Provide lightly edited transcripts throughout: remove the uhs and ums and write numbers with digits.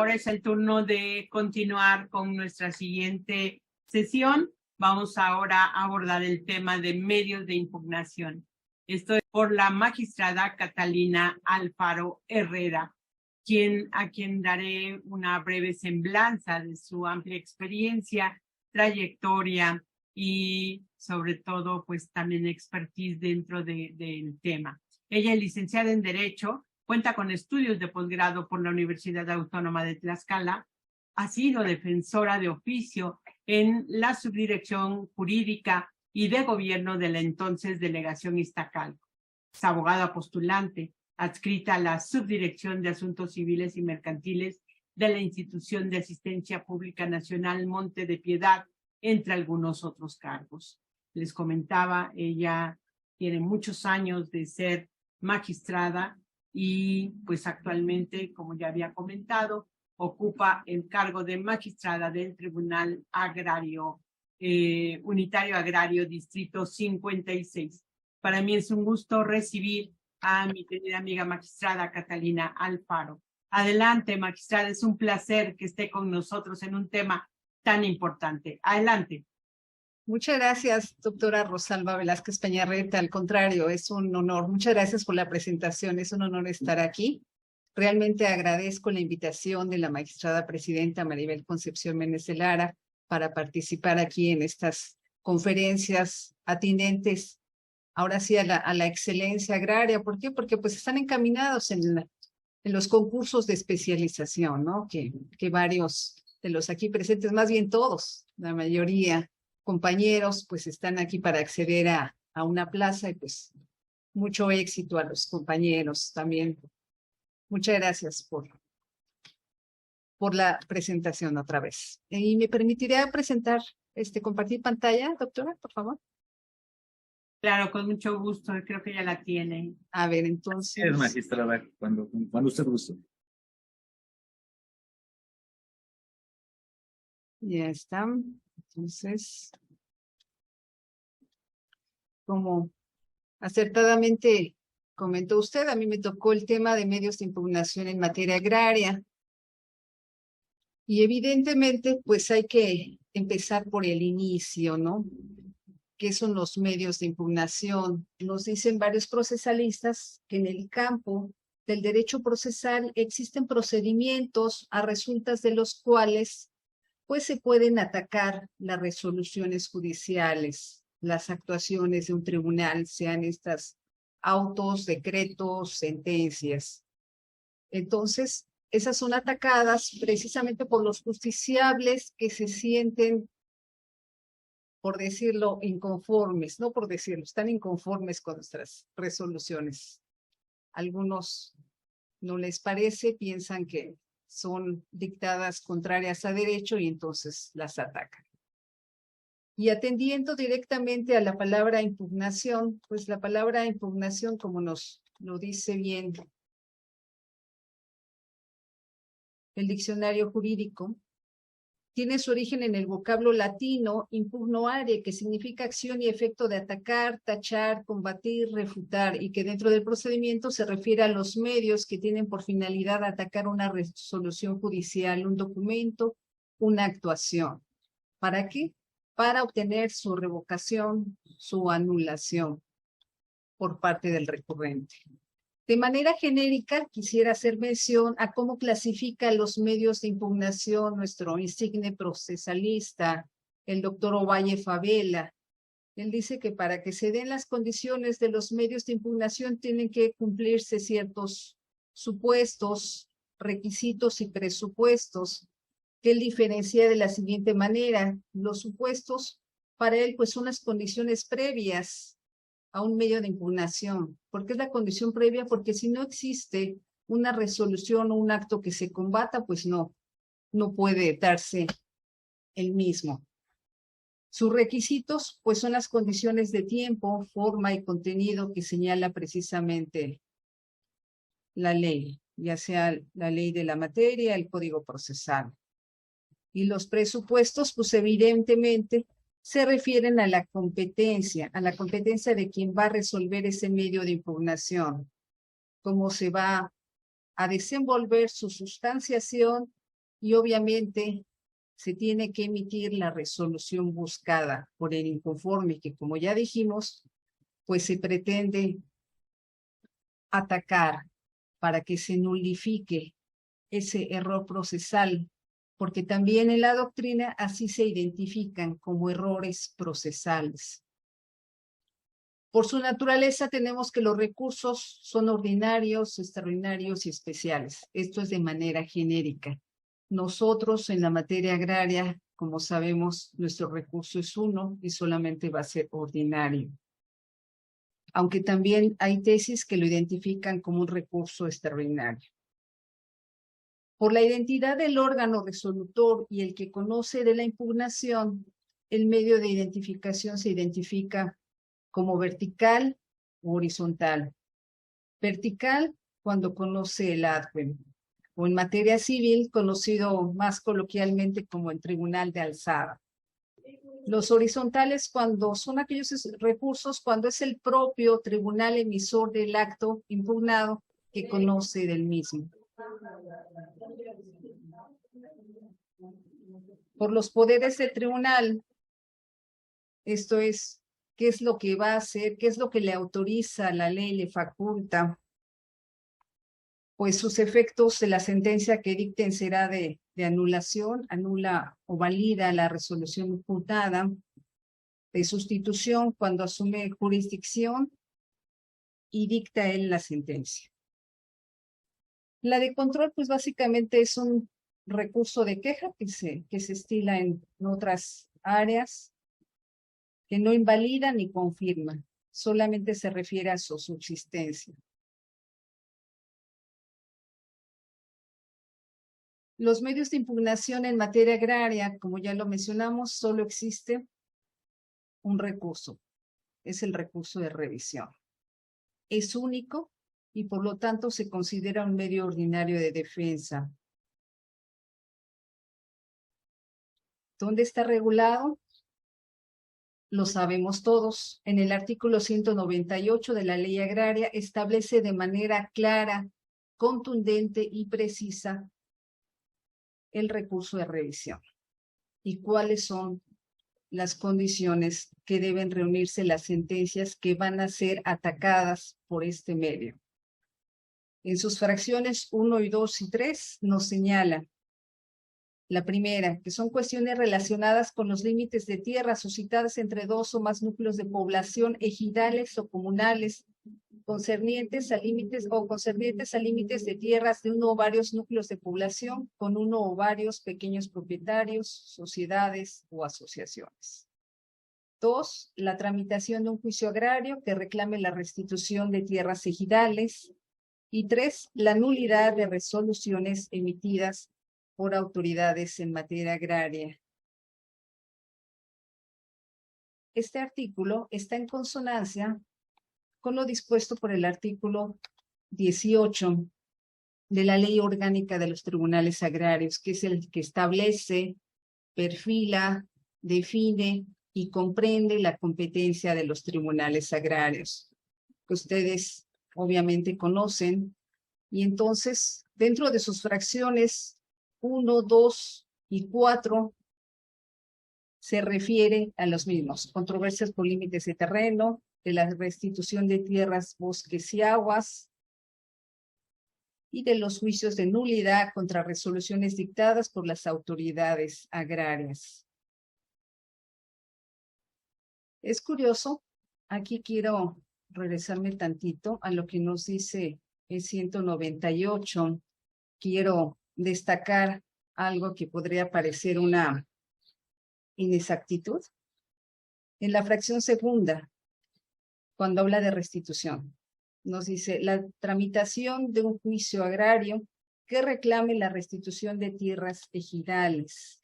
ahora es el turno de continuar con nuestra siguiente sesión. Vamos ahora a abordar el tema de medios de impugnación. Esto es por la magistrada Catalina Alfaro Herrera, a quien daré una breve semblanza de su amplia experiencia, trayectoria y sobre todo pues también expertise dentro del tema. Ella es licenciada en Derecho, cuenta con estudios de posgrado por la Universidad Autónoma de Tlaxcala, ha sido defensora de oficio en la Subdirección Jurídica y de Gobierno de la entonces Delegación Iztacalco. Es abogada postulante, adscrita a la Subdirección de Asuntos Civiles y Mercantiles de la Institución de Asistencia Pública Nacional Monte de Piedad, entre algunos otros cargos. Les comentaba, ella tiene muchos años de ser magistrada y pues actualmente, como ya había comentado, ocupa el cargo de magistrada del Tribunal Agrario, Unitario Agrario Distrito 56. Para mí es un gusto recibir a mi querida amiga magistrada Catalina Alfaro. Adelante, magistrada, es un placer que esté con nosotros en un tema tan importante. Adelante. Muchas gracias, doctora Rosalba Velázquez Peñarreta. Al contrario, es un honor. Muchas gracias por la presentación. Es un honor estar aquí. Realmente agradezco la invitación de la magistrada presidenta Maribel Concepción Méndez de Lara para participar aquí en estas conferencias atinentes, ahora sí, a la excelencia agraria. ¿Por qué? Porque pues están encaminados en los concursos de especialización, ¿no? Que varios de los aquí presentes, más bien todos, la mayoría, compañeros, pues están aquí para acceder a una plaza y pues mucho éxito a los compañeros también. Muchas gracias por la presentación otra vez. ¿Y me permitiría compartir pantalla, doctora, por favor? Claro, con mucho gusto, creo que ya la tiene. A ver, entonces. Es magistrada, cuando usted guste. Ya está. Entonces, como acertadamente comentó usted, a mí me tocó el tema de medios de impugnación en materia agraria. Y evidentemente, pues hay que empezar por el inicio, ¿no? ¿Qué son los medios de impugnación? Nos dicen varios procesalistas que en el campo del derecho procesal existen procedimientos a resultas de los cuales pues se pueden atacar las resoluciones judiciales, las actuaciones de un tribunal, sean estas autos, decretos, sentencias. Entonces, esas son atacadas precisamente por los justiciables que se sienten, por decirlo, inconformes, no por decirlo, están inconformes con nuestras resoluciones. Algunos no les parece, piensan que son dictadas contrarias a derecho y entonces las atacan. Y atendiendo directamente a la palabra impugnación, pues la palabra impugnación, como nos lo dice bien el diccionario jurídico, tiene su origen en el vocablo latino impugnoare, que significa acción y efecto de atacar, tachar, combatir, refutar, y que dentro del procedimiento se refiere a los medios que tienen por finalidad atacar una resolución judicial, un documento, una actuación. ¿Para qué? Para obtener su revocación, su anulación por parte del recurrente. De manera genérica, quisiera hacer mención a cómo clasifica los medios de impugnación nuestro insigne procesalista, el doctor Ovalle Favela. Él dice que para que se den las condiciones de los medios de impugnación tienen que cumplirse ciertos supuestos, requisitos y presupuestos, que él diferencia de la siguiente manera. Los supuestos, para él, pues son las condiciones previas a un medio de impugnación. ¿Por qué es la condición previa? Porque si no existe una resolución o un acto que se combata, pues no puede darse el mismo. Sus requisitos, pues son las condiciones de tiempo, forma y contenido que señala precisamente la ley, ya sea la ley de la materia, el código procesal. Y los presupuestos, pues evidentemente, se refieren a la competencia de quien va a resolver ese medio de impugnación, cómo se va a desenvolver su sustanciación y obviamente se tiene que emitir la resolución buscada por el inconforme, que como ya dijimos, pues se pretende atacar para que se nulifique ese error procesal, porque también en la doctrina así se identifican como errores procesales. Por su naturaleza tenemos que los recursos son ordinarios, extraordinarios y especiales. Esto es de manera genérica. Nosotros en la materia agraria, como sabemos, nuestro recurso es uno y solamente va a ser ordinario. Aunque también hay tesis que lo identifican como un recurso extraordinario. Por la identidad del órgano resolutor y el que conoce de la impugnación, el medio de identificación se identifica como vertical o horizontal. Vertical cuando conoce el adven, o en materia civil conocido más coloquialmente como el tribunal de alzada. Los horizontales cuando son aquellos recursos cuando es el propio tribunal emisor del acto impugnado que conoce del mismo. Por los poderes del tribunal, esto es, ¿qué es lo que va a hacer? ¿Qué es lo que le autoriza la ley, le faculta? Pues sus efectos de la sentencia que dicten será de anulación, anula o valida la resolución impugnada, de sustitución cuando asume jurisdicción y dicta él la sentencia. La de control, pues básicamente es un recurso de queja que se estila en otras áreas, que no invalida ni confirma, solamente se refiere a su subsistencia. Los medios de impugnación en materia agraria, como ya lo mencionamos, solo existe un recurso, es el recurso de revisión. Es único y por lo tanto se considera un medio ordinario de defensa. ¿Dónde está regulado? Lo sabemos todos. En el artículo 198 de la Ley Agraria establece de manera clara, contundente y precisa el recurso de revisión y cuáles son las condiciones que deben reunirse las sentencias que van a ser atacadas por este medio. En sus fracciones 1 y 2 y 3 nos señala la primera, que son cuestiones relacionadas con los límites de tierra suscitadas entre dos o más núcleos de población ejidales o comunales, concernientes a límites de tierras de uno o varios núcleos de población con uno o varios pequeños propietarios, sociedades o asociaciones. 2. La tramitación de un juicio agrario que reclame la restitución de tierras ejidales. Y 3. La nulidad de resoluciones emitidas por autoridades en materia agraria. Este artículo está en consonancia con lo dispuesto por el artículo 18 de la Ley Orgánica de los Tribunales Agrarios, que es el que establece, perfila, define y comprende la competencia de los tribunales agrarios, que ustedes obviamente conocen, y entonces dentro de sus fracciones 1, 2 y 4 se refiere a los mismos, controversias por límites de terreno, de la restitución de tierras, bosques y aguas, y de los juicios de nulidad contra resoluciones dictadas por las autoridades agrarias. Es curioso, aquí quiero regresarme tantito a lo que nos dice el 198. Quiero destacar algo que podría parecer una inexactitud. En la fracción segunda, cuando habla de restitución, nos dice la tramitación de un juicio agrario que reclame la restitución de tierras ejidales.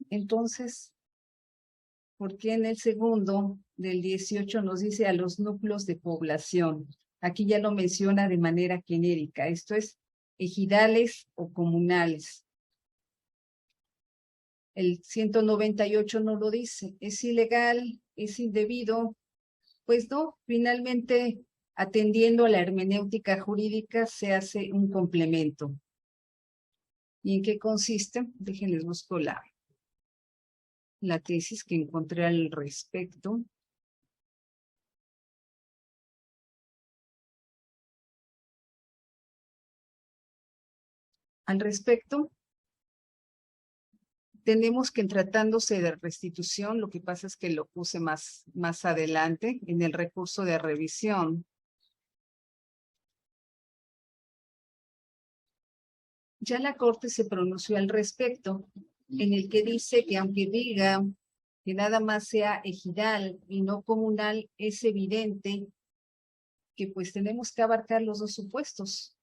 Entonces, ¿por qué en el segundo del 18 nos dice a los núcleos de población? Aquí ya lo menciona de manera genérica, esto es ejidales o comunales. El 198 no lo dice, es ilegal, es indebido. Pues no, finalmente, atendiendo a la hermenéutica jurídica, se hace un complemento. ¿Y en qué consiste? Déjenles busco la tesis que encontré al respecto. Al respecto, tenemos que tratándose de restitución, lo que pasa es que lo puse más adelante en el recurso de revisión. Ya la Corte se pronunció al respecto, en el que dice que aunque diga que nada más sea ejidal y no comunal, es evidente que pues tenemos que abarcar los dos supuestos.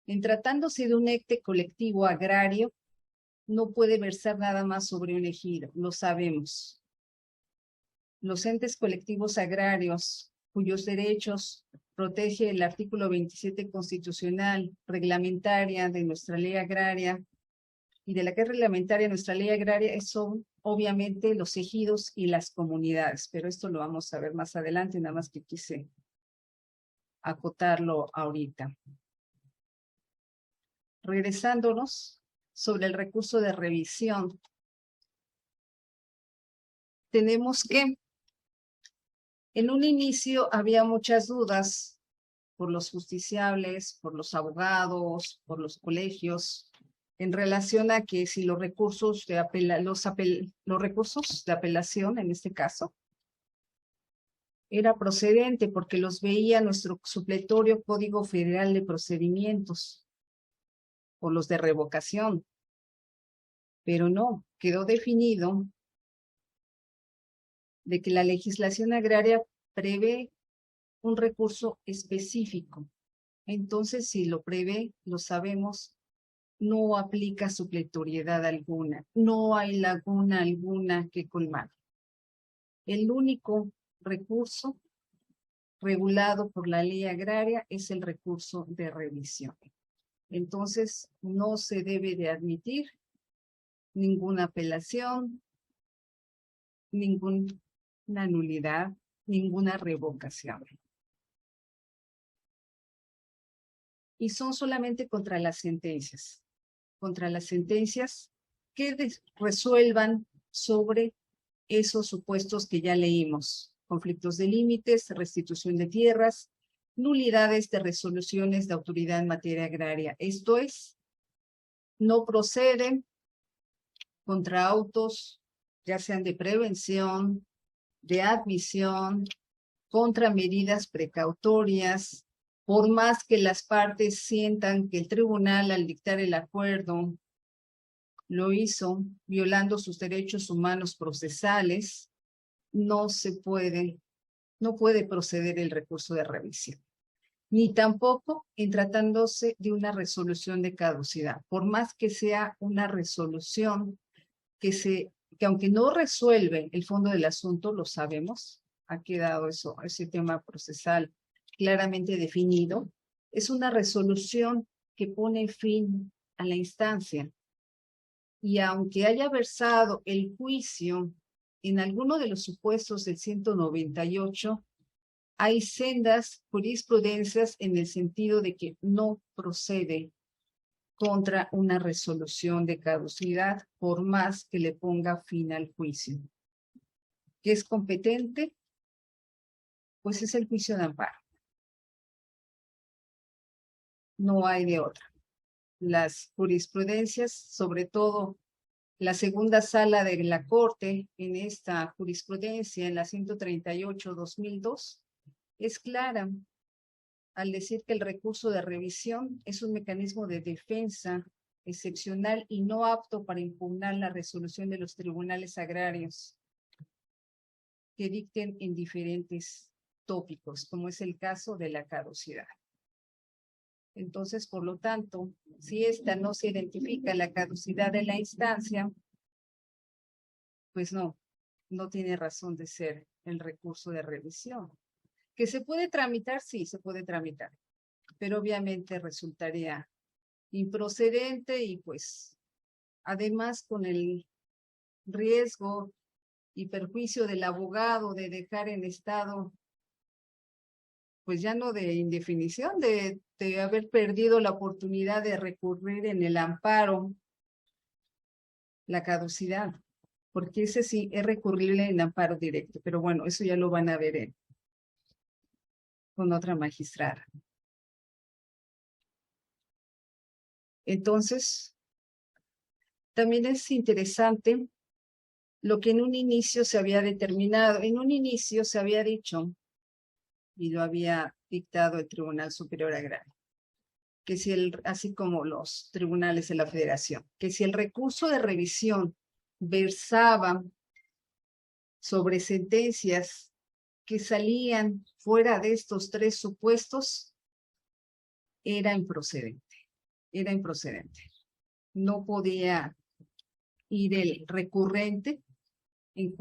En tratándose de un ente colectivo agrario, no puede versar nada más sobre un ejido, lo sabemos. Los entes colectivos agrarios, cuyos derechos protege el artículo 27 constitucional, reglamentaria de nuestra ley agraria, y de la que es reglamentaria nuestra ley agraria, son obviamente los ejidos y las comunidades, pero esto lo vamos a ver más adelante, nada más que quise acotarlo ahorita. Regresándonos sobre el recurso de revisión, tenemos que en un inicio había muchas dudas por los justiciables, por los abogados, por los colegios, en relación a que si los recursos de recursos de apelación, en este caso, era procedente porque los veía nuestro supletorio Código Federal de Procedimientos o los de revocación. Pero no, quedó definido de que la legislación agraria prevé un recurso específico. Entonces, si lo prevé, lo sabemos, no aplica supletoriedad alguna, no hay laguna alguna que colmar. El único recurso regulado por la ley agraria es el recurso de revisión. Entonces, no se debe de admitir ninguna apelación, ninguna nulidad, ninguna revocación. Y son solamente contra las sentencias que resuelvan sobre esos supuestos que ya leímos: conflictos de límites, restitución de tierras, nulidades de resoluciones de autoridad en materia agraria. Esto es, no proceden contra autos, ya sean de prevención, de admisión, contra medidas precautorias, por más que las partes sientan que el tribunal al dictar el acuerdo lo hizo violando sus derechos humanos procesales, no puede proceder el recurso de revisión. Ni tampoco en tratándose de una resolución de caducidad, por más que sea una resolución que aunque no resuelve el fondo del asunto, lo sabemos, ha quedado ese tema procesal claramente definido, es una resolución que pone fin a la instancia. Y aunque haya versado el juicio en alguno de los supuestos del 198, hay sendas jurisprudencias en el sentido de que no procede contra una resolución de caducidad, por más que le ponga fin al juicio. ¿Qué es competente? Pues es el juicio de amparo. No hay de otra. Las jurisprudencias, sobre todo la segunda sala de la Corte en esta jurisprudencia, en la 138/2002, es clara al decir que el recurso de revisión es un mecanismo de defensa excepcional y no apto para impugnar la resolución de los tribunales agrarios que dicten en diferentes tópicos, como es el caso de la caducidad. Entonces, por lo tanto, si esta no se identifica la caducidad de la instancia, pues no tiene razón de ser el recurso de revisión. ¿Que se puede tramitar? Sí, se puede tramitar, pero obviamente resultaría improcedente y pues además con el riesgo y perjuicio del abogado de dejar en estado pues ya no de indefinición, de haber perdido la oportunidad de recurrir en el amparo, la caducidad, porque ese sí es recurrible en amparo directo, pero bueno, eso ya lo van a ver con otra magistrada. Entonces, también es interesante lo que en un inicio se había determinado. En un inicio se había dicho, y lo había dictado el Tribunal Superior Agrario, que si así como los tribunales de la Federación, que si el recurso de revisión versaba sobre sentencias que salían fuera de estos tres supuestos, era improcedente. No podía ir el recurrente en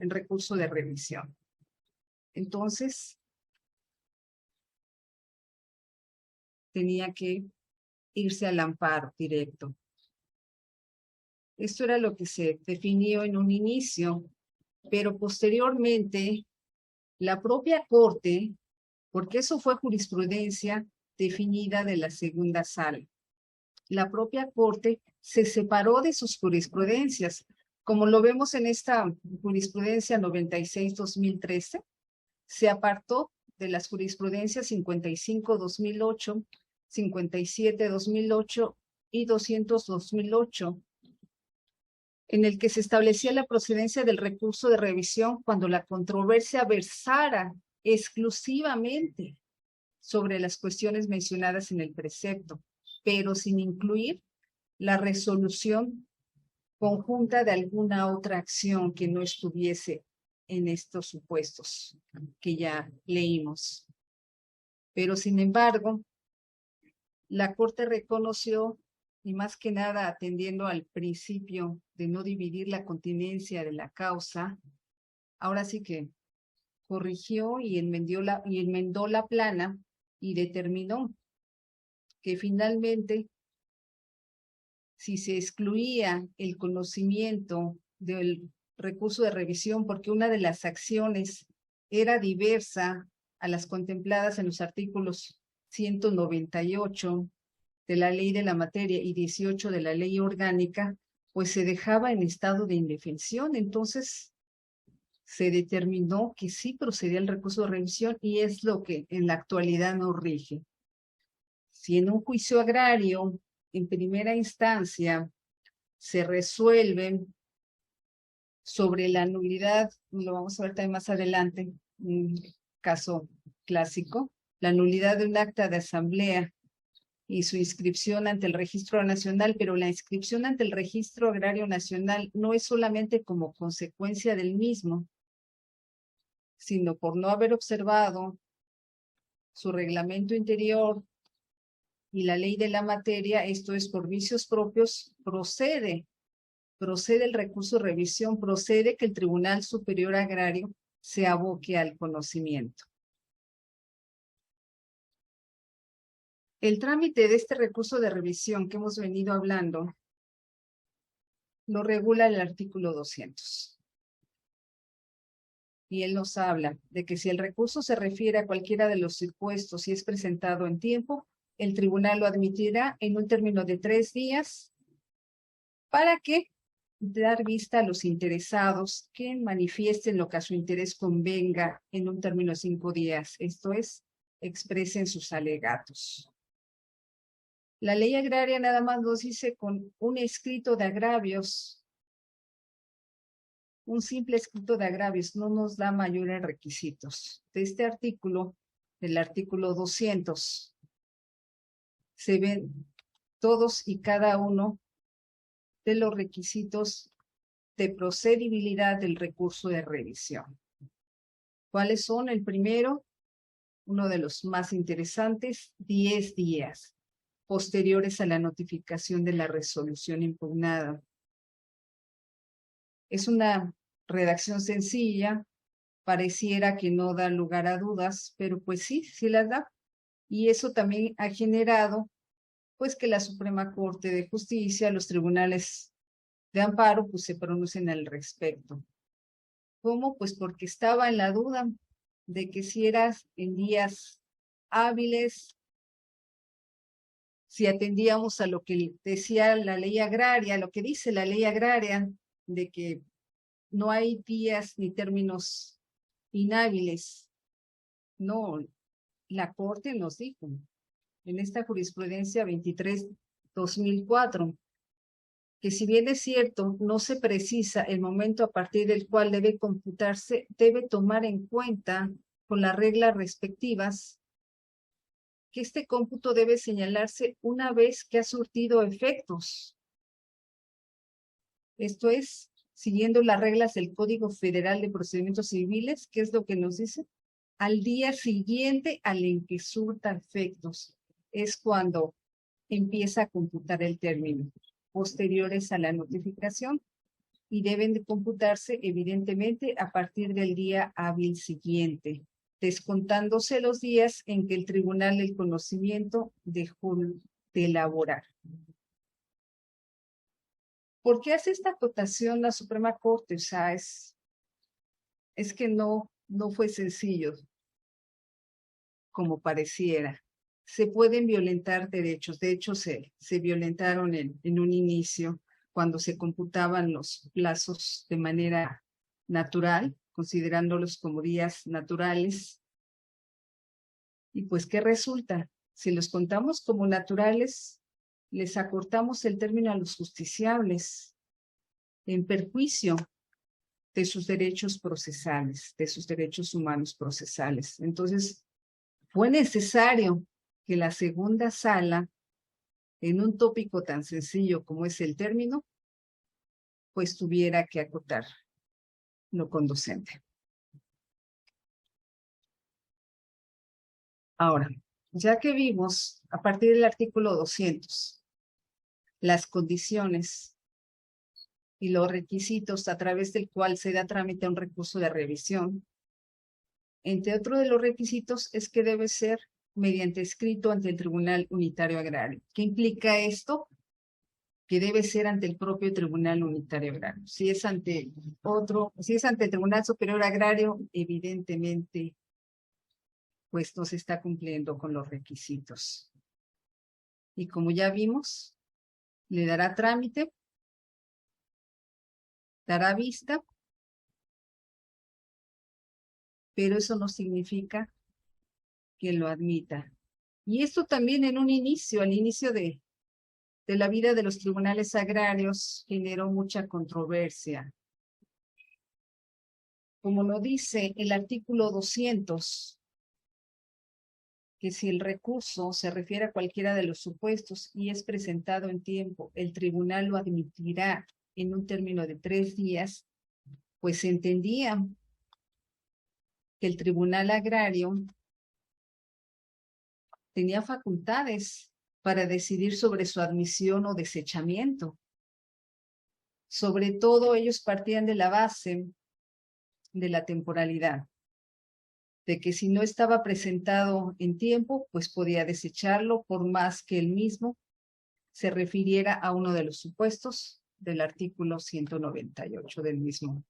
recurso de revisión. Entonces, tenía que irse al amparo directo. Esto era lo que se definió en un inicio, pero posteriormente la propia Corte, porque eso fue jurisprudencia definida de la segunda sala, la propia Corte se separó de sus jurisprudencias, como lo vemos en esta jurisprudencia 96-2013, se apartó de las jurisprudencias 55-2008, 57-2008 y 200-2008, en el que se establecía la procedencia del recurso de revisión cuando la controversia versara exclusivamente sobre las cuestiones mencionadas en el precepto, pero sin incluir la resolución conjunta de alguna otra acción que no estuviese en estos supuestos que ya leímos. Pero sin embargo, la Corte reconoció, y más que nada atendiendo al principio de no dividir la continencia de la causa, ahora sí que corrigió y enmendó la plana y determinó que finalmente, si se excluía el conocimiento del recurso de revisión porque una de las acciones era diversa a las contempladas en los artículos 198 de la Ley de la Materia y 18 de la Ley Orgánica, pues se dejaba en estado de indefensión. Entonces, se determinó que sí procedía el recurso de revisión y es lo que en la actualidad nos rige. Si en un juicio agrario, en primera instancia, se resuelve sobre la nulidad, lo vamos a ver también más adelante, un caso clásico, la nulidad de un acta de asamblea y su inscripción ante el Registro Nacional, pero la inscripción ante el Registro Agrario Nacional no es solamente como consecuencia del mismo, sino por no haber observado su reglamento interior y la ley de la materia, esto es por vicios propios, procede el recurso de revisión, procede que el Tribunal Superior Agrario se aboque al conocimiento. El trámite de este recurso de revisión que hemos venido hablando lo regula el artículo 200. Y él nos habla de que si el recurso se refiere a cualquiera de los supuestos y es presentado en tiempo, el tribunal lo admitirá en un término de 3 días para que dar vista a los interesados que manifiesten lo que a su interés convenga en un término de 5 días, esto es, expresen sus alegatos. La ley agraria nada más nos dice con un escrito de agravios, un simple escrito de agravios, no nos da mayores requisitos. De este artículo, del artículo 200, se ven todos y cada uno de los requisitos de procedibilidad del recurso de revisión. ¿Cuáles son? El primero, uno de los más interesantes, 10 días posteriores a la notificación de la resolución impugnada. Es una redacción sencilla, pareciera que no da lugar a dudas, pero pues sí las da. Y eso también ha generado pues que la Suprema Corte de Justicia, los tribunales de amparo, pues se pronuncien al respecto. ¿Cómo? Pues porque estaba en la duda de que si eras en días hábiles, si atendíamos a lo que decía la ley agraria, lo que dice la ley agraria, de que no hay días ni términos inhábiles. No, la Corte nos dijo en esta jurisprudencia 23/2004 que si bien es cierto, no se precisa el momento a partir del cual debe computarse, debe tomar en cuenta con las reglas respectivas que este cómputo debe señalarse una vez que ha surtido efectos. Esto es, siguiendo las reglas del Código Federal de Procedimientos Civiles, ¿qué es lo que nos dice? Al día siguiente al en que surta efectos, es cuando empieza a computar el término, posteriores a la notificación, y deben de computarse evidentemente a partir del día hábil siguiente, descontándose los días en que el tribunal del conocimiento dejó de elaborar. ¿Por qué hace esta acotación la Suprema Corte? O sea, es que no fue sencillo como pareciera. Se pueden violentar derechos. De hecho, se violentaron en un inicio cuando se computaban los plazos de manera natural, considerándolos como días naturales. Y pues, ¿qué resulta? Si los contamos como naturales, les acortamos el término a los justiciables en perjuicio de sus derechos procesales, de sus derechos humanos procesales. Entonces, fue necesario que la segunda sala, en un tópico tan sencillo como es el término, pues tuviera que acotar lo conducente. Ahora, ya que vimos a partir del artículo 200 las condiciones y los requisitos a través del cual se da trámite a un recurso de revisión, entre otros de los requisitos es que debe ser mediante escrito ante el Tribunal Unitario Agrario. ¿Qué implica esto? Que debe ser ante el propio Tribunal Unitario Agrario. Si es ante el Tribunal Superior Agrario, evidentemente, pues no se está cumpliendo con los requisitos. Y como ya vimos, le dará trámite, dará vista, pero eso no significa que lo admita. Y esto también en un inicio, al inicio de la vida de los tribunales agrarios, generó mucha controversia. Como lo dice el artículo 200, que si el recurso se refiere a cualquiera de los supuestos y es presentado en tiempo, el tribunal lo admitirá en un término de 3 días, pues se entendía que el tribunal agrario tenía facultades para decidir sobre su admisión o desechamiento. Sobre todo, ellos partían de la base de la temporalidad, de que si no estaba presentado en tiempo, pues podía desecharlo por más que él mismo se refiriera a uno de los supuestos del artículo 198 del mismo,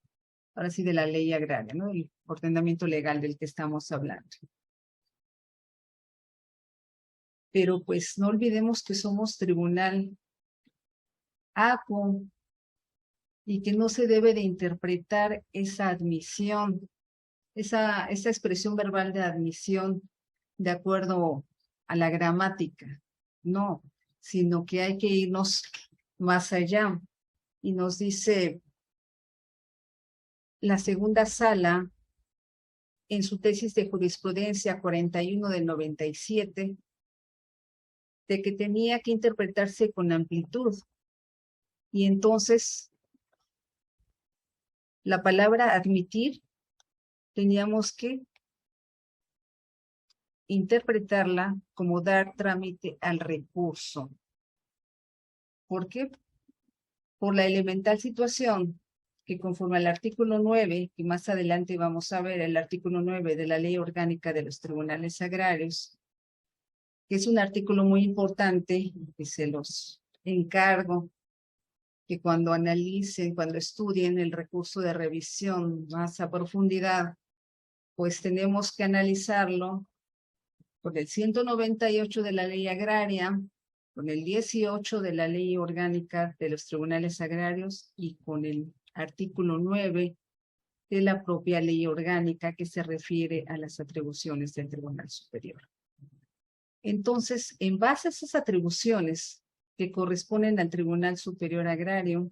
ahora sí de la ley agraria, ¿no? El ordenamiento legal del que estamos hablando. Pero pues no olvidemos que somos tribunal ACO y que no se debe de interpretar esa admisión, esa expresión verbal de admisión de acuerdo a la gramática, no, sino que hay que irnos más allá. Y nos dice la segunda sala, en su tesis de jurisprudencia 41 del 97, de que tenía que interpretarse con amplitud. Y entonces, la palabra admitir, teníamos que interpretarla como dar trámite al recurso. ¿Por qué? Por la elemental situación que conforme al artículo 9, que más adelante vamos a ver, el artículo 9 de la Ley Orgánica de los Tribunales Agrarios, que es un artículo muy importante, que se los encargo, que cuando analicen, cuando estudien el recurso de revisión más a profundidad, pues tenemos que analizarlo con el 198 de la Ley Agraria, con el 18 de la Ley Orgánica de los Tribunales Agrarios y con el artículo 9 de la propia Ley Orgánica que se refiere a las atribuciones del Tribunal Superior. Entonces, en base a esas atribuciones que corresponden al Tribunal Superior Agrario,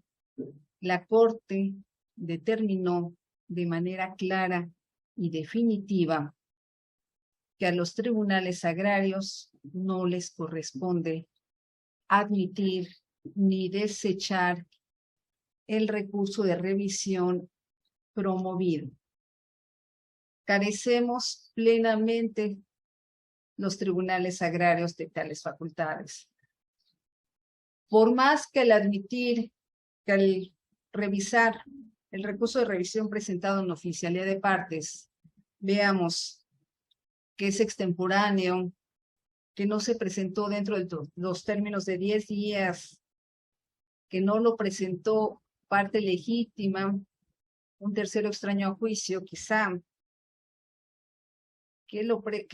la Corte determinó de manera clara y definitiva que a los tribunales agrarios no les corresponde admitir ni desechar el recurso de revisión promovido. Carecemos plenamente los tribunales agrarios de tales facultades. Por más que al admitir, que al revisar el recurso de revisión presentado en oficialía de partes, veamos que es extemporáneo, que no se presentó dentro de los términos de 10 días, que no lo presentó parte legítima, un tercero extraño a juicio, quizá, que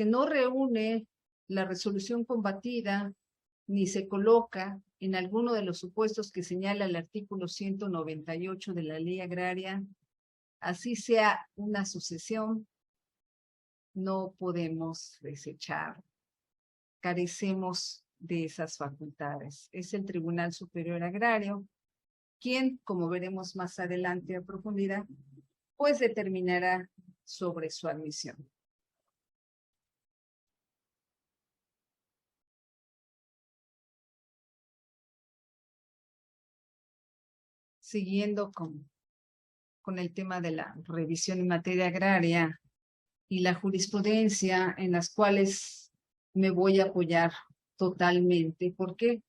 no reúne la resolución combatida, ni se coloca en alguno de los supuestos que señala el artículo 198 de la Ley Agraria, así sea una sucesión, no podemos desechar. Carecemos de esas facultades. Es el Tribunal Superior Agrario quien, como veremos más adelante a profundidad, pues determinará sobre su admisión. Siguiendo con el tema de la revisión en materia agraria y la jurisprudencia en las cuales me voy a apoyar totalmente. ¿Por qué?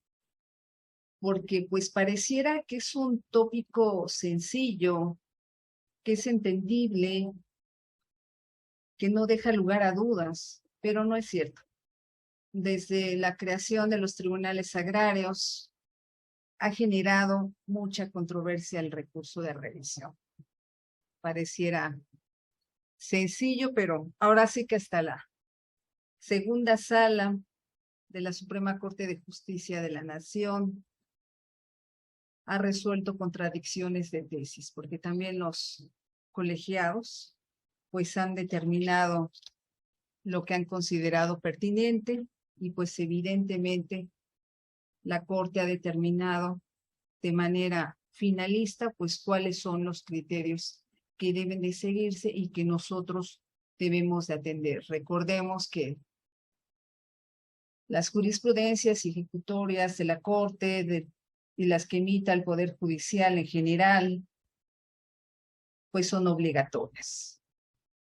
Porque pues pareciera que es un tópico sencillo, que es entendible, que no deja lugar a dudas, pero no es cierto. Desde la creación de los tribunales agrarios ha generado mucha controversia el recurso de revisión. Pareciera sencillo, pero ahora sí que hasta la segunda sala de la Suprema Corte de Justicia de la Nación ha resuelto contradicciones de tesis, porque también los colegiados pues han determinado lo que han considerado pertinente y pues evidentemente la Corte ha determinado de manera finalista pues cuáles son los criterios que deben de seguirse y que nosotros debemos de atender. Recordemos que las jurisprudencias ejecutorias de la Corte y las que emita el Poder Judicial en general, pues son obligatorias.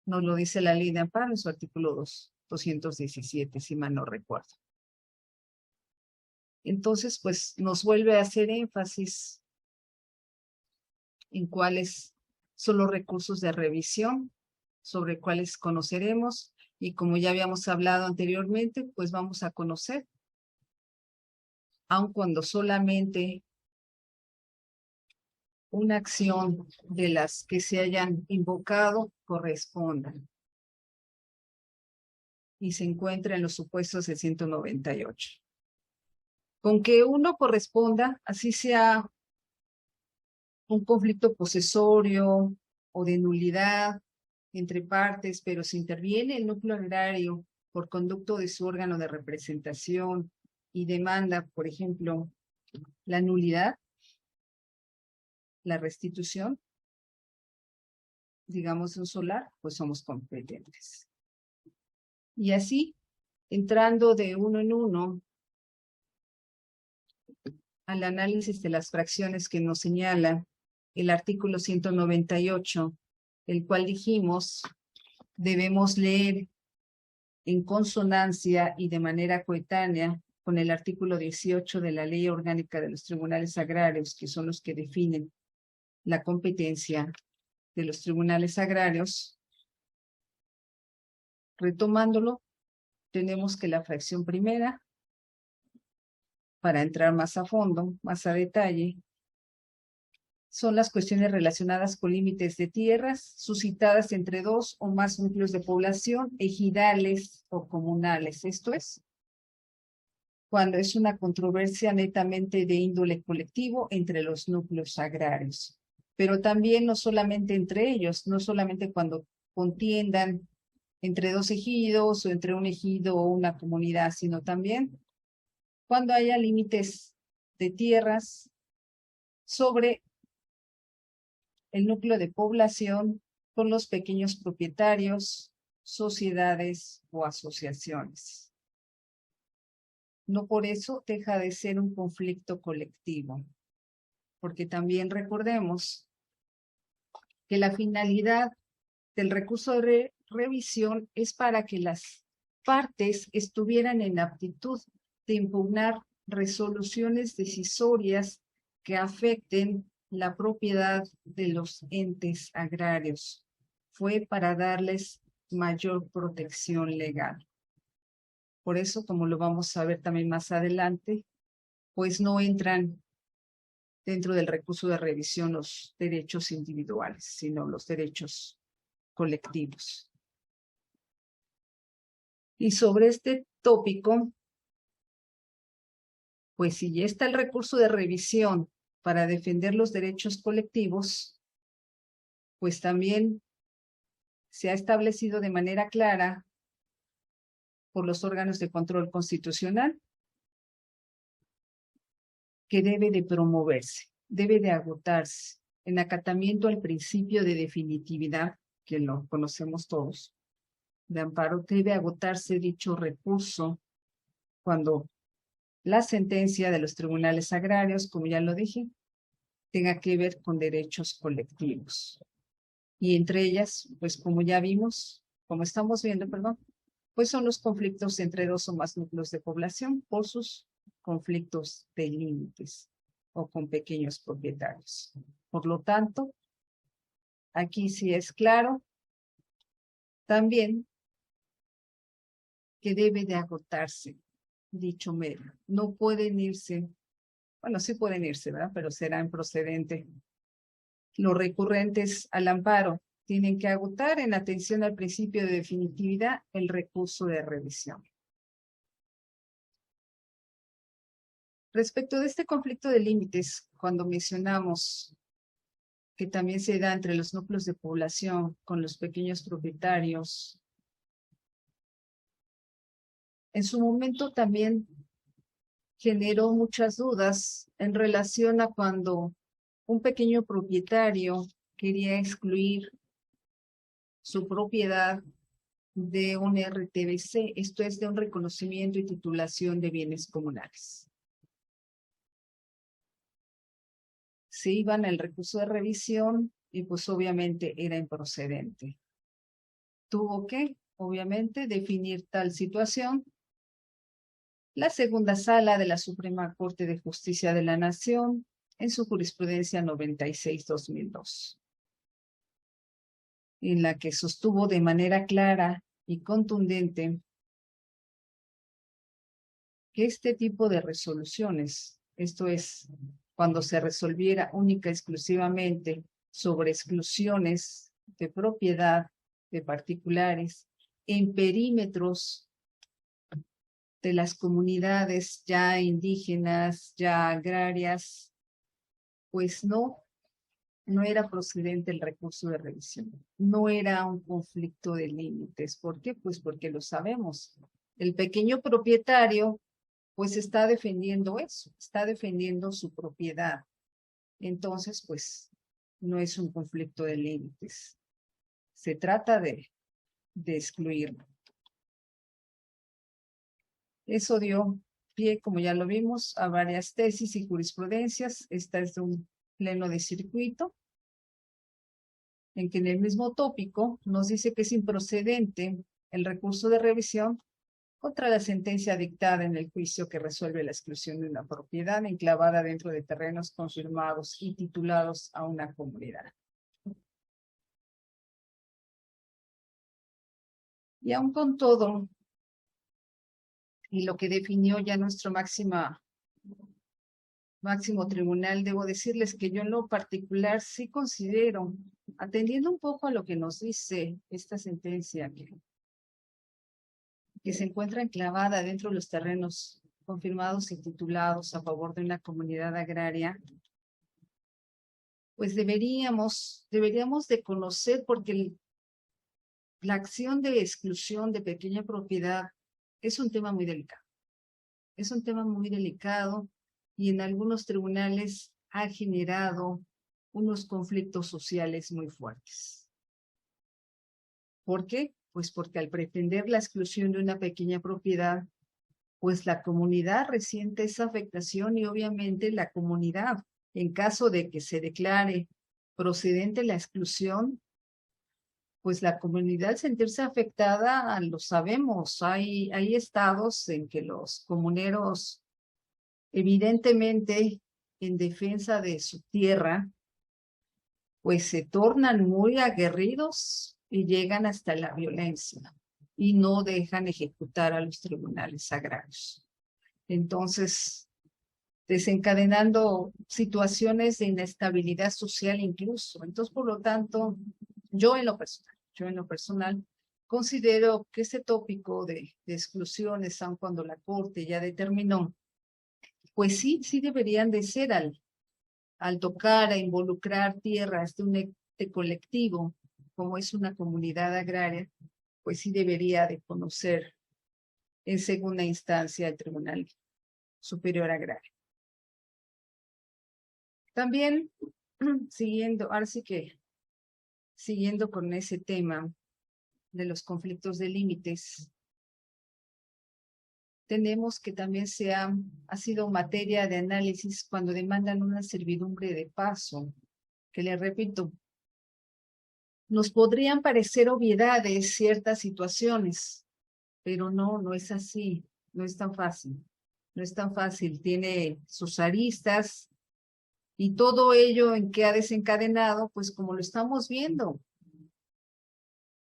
Nos lo dice la Ley de Amparo en su artículo 217, si mal no recuerdo. Entonces, pues nos vuelve a hacer énfasis en cuáles son los recursos de revisión, sobre cuáles conoceremos, y como ya habíamos hablado anteriormente, pues vamos a conocer, aun cuando solamente una acción de las que se hayan invocado correspondan y se encuentra en los supuestos de 198. Con que uno corresponda, así sea un conflicto posesorio o de nulidad entre partes, pero si interviene el núcleo agrario por conducto de su órgano de representación y demanda, por ejemplo, la nulidad, la restitución, digamos, de un solar, pues somos competentes. Y así, entrando de uno en uno al análisis de las fracciones que nos señala el artículo 198, el cual dijimos debemos leer en consonancia y de manera coetánea con el artículo 18 de la Ley Orgánica de los Tribunales Agrarios, que son los que definen la competencia de los tribunales agrarios. Retomándolo, tenemos que la fracción primera, para entrar más a fondo, más a detalle, son las cuestiones relacionadas con límites de tierras suscitadas entre dos o más núcleos de población, ejidales o comunales. Esto es, cuando es una controversia netamente de índole colectivo entre los núcleos agrarios. Pero también no solamente entre ellos, no solamente cuando contiendan entre dos ejidos o entre un ejido o una comunidad, sino también cuando haya límites de tierras sobre el núcleo de población con los pequeños propietarios, sociedades o asociaciones. No por eso deja de ser un conflicto colectivo, porque también recordemos que la finalidad del recurso de revisión es para que las partes estuvieran en aptitud de impugnar resoluciones decisorias que afecten la propiedad de los entes agrarios. Fue para darles mayor protección legal. Por eso, como lo vamos a ver también más adelante, pues no entran dentro del recurso de revisión los derechos individuales, sino los derechos colectivos. Y sobre este tópico, pues si ya está el recurso de revisión para defender los derechos colectivos, pues también se ha establecido de manera clara por los órganos de control constitucional que debe de promoverse, debe de agotarse en acatamiento al principio de definitividad, que lo conocemos todos, de amparo, debe agotarse dicho recurso cuando la sentencia de los tribunales agrarios, como ya lo dije, tenga que ver con derechos colectivos. Y entre ellas, pues como ya vimos, como estamos viendo, perdón, pues son los conflictos entre dos o más núcleos de población por sus conflictos de límites o con pequeños propietarios. Por lo tanto, aquí sí es claro también que debe de agotarse dicho medio. No pueden irse, bueno, sí pueden irse, ¿verdad? Pero será improcedente. Los recurrentes al amparo tienen que agotar en atención al principio de definitividad el recurso de revisión. Respecto de este conflicto de límites, cuando mencionamos que también se da entre los núcleos de población con los pequeños propietarios, en su momento también generó muchas dudas en relación a cuando un pequeño propietario quería excluir su propiedad de un RTBC, esto es de un reconocimiento y titulación de bienes comunales. Se iban al recurso de revisión y pues obviamente era improcedente. Tuvo que, obviamente, definir tal situación la segunda sala de la Suprema Corte de Justicia de la Nación en su jurisprudencia 96-2002, en la que sostuvo de manera clara y contundente que este tipo de resoluciones, esto es, cuando se resolviera única y exclusivamente sobre exclusiones de propiedad de particulares en perímetros de las comunidades ya indígenas, ya agrarias, pues no era procedente el recurso de revisión. No era un conflicto de límites. ¿Por qué? Pues porque lo sabemos. El pequeño propietario pues está defendiendo eso, está defendiendo su propiedad. Entonces, pues, no es un conflicto de límites. Se trata de excluirlo. Eso dio pie, como ya lo vimos, a varias tesis y jurisprudencias. Esta es de un pleno de circuito, en que en el mismo tópico nos dice que es improcedente el recurso de revisión contra la sentencia dictada en el juicio que resuelve la exclusión de una propiedad enclavada dentro de terrenos confirmados y titulados a una comunidad. Y aún con todo, y lo que definió ya nuestra máxima máximo tribunal, debo decirles que yo en lo particular sí considero, atendiendo un poco a lo que nos dice esta sentencia, que se encuentra enclavada dentro de los terrenos confirmados y titulados a favor de una comunidad agraria, pues deberíamos de conocer, porque la acción de exclusión de pequeña propiedad es un tema muy delicado. Es un tema muy delicado y en algunos tribunales ha generado unos conflictos sociales muy fuertes. ¿Por qué? Pues porque al pretender la exclusión de una pequeña propiedad, pues la comunidad resiente esa afectación y obviamente la comunidad, en caso de que se declare procedente la exclusión, pues la comunidad sentirse afectada, lo sabemos, hay estados en que los comuneros, evidentemente en defensa de su tierra, pues se tornan muy aguerridos y llegan hasta la violencia y no dejan ejecutar a los tribunales agrarios. Entonces, desencadenando situaciones de inestabilidad social incluso. Entonces, por lo tanto, yo en lo personal, considero que este tópico de exclusiones, aun cuando la Corte ya determinó, pues sí deberían de ser al tocar a involucrar tierras de un ente colectivo, como es una comunidad agraria, pues sí debería de conocer en segunda instancia el Tribunal Superior Agrario. También, ahora sí que, siguiendo con ese tema de los conflictos de límites, tenemos que también ha sido materia de análisis cuando demandan una servidumbre de paso, que les repito, nos podrían parecer obviedades ciertas situaciones, pero no es así, no es tan fácil, no es tan fácil, tiene sus aristas y todo ello en que ha desencadenado, pues como lo estamos viendo.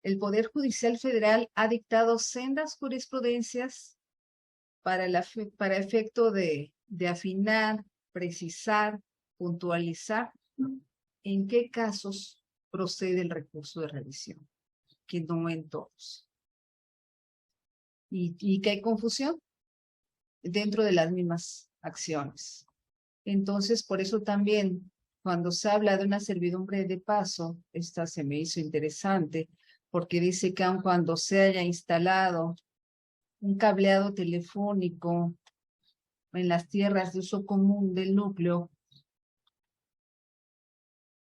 El Poder Judicial Federal ha dictado sendas jurisprudencias para efecto de afinar, precisar, puntualizar en qué casos procede el recurso de revisión, que no en todos. Y que hay confusión dentro de las mismas acciones. Entonces, por eso también, cuando se habla de una servidumbre de paso, esta se me hizo interesante, porque dice que aun cuando se haya instalado un cableado telefónico en las tierras de uso común del núcleo,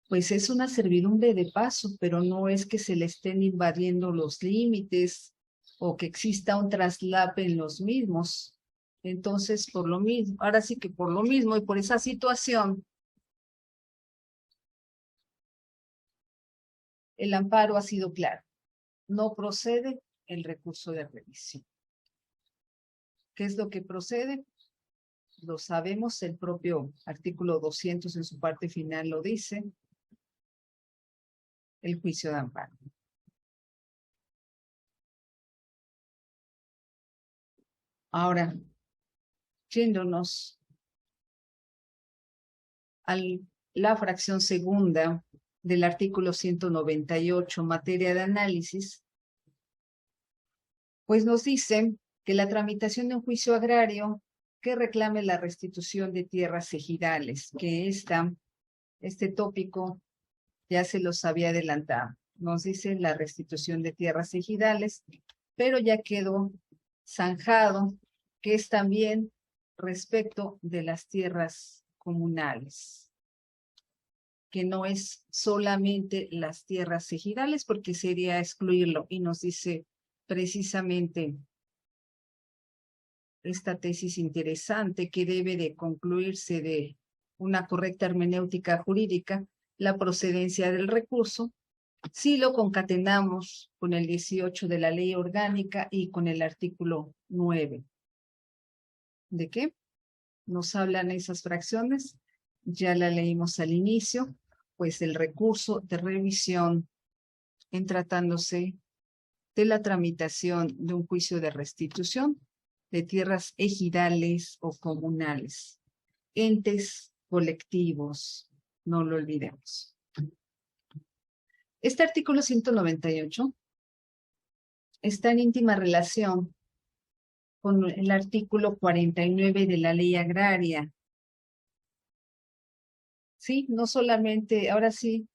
pues es una servidumbre de paso, pero no es que se le estén invadiendo los límites o que exista un traslape en los mismos. Entonces, por lo mismo, ahora sí que por lo mismo y por esa situación, el amparo ha sido claro. No procede el recurso de revisión. ¿Qué es lo que procede? Lo sabemos, el propio artículo 200 en su parte final lo dice, el juicio de amparo. Ahora, yéndonos a la fracción segunda del artículo 198, materia de análisis, pues nos dice que la tramitación de un juicio agrario que reclame la restitución de tierras ejidales, que este tópico ya se los había adelantado. Nos dice la restitución de tierras ejidales, pero ya quedó zanjado que es también respecto de las tierras comunales, que no es solamente las tierras ejidales, porque sería excluirlo, y nos dice precisamente esta tesis interesante que debe de concluirse de una correcta hermenéutica jurídica, la procedencia del recurso, si lo concatenamos con el 18 de la ley orgánica y con el artículo 9. ¿De qué nos hablan esas fracciones? Ya la leímos al inicio, pues el recurso de revisión en tratándose de la tramitación de un juicio de restitución de tierras ejidales o comunales. entes colectivos, no lo olvidemos. Este artículo 198 está en íntima relación con el artículo 49 de la Ley Agraria. Sí, no solamente, ahora sí,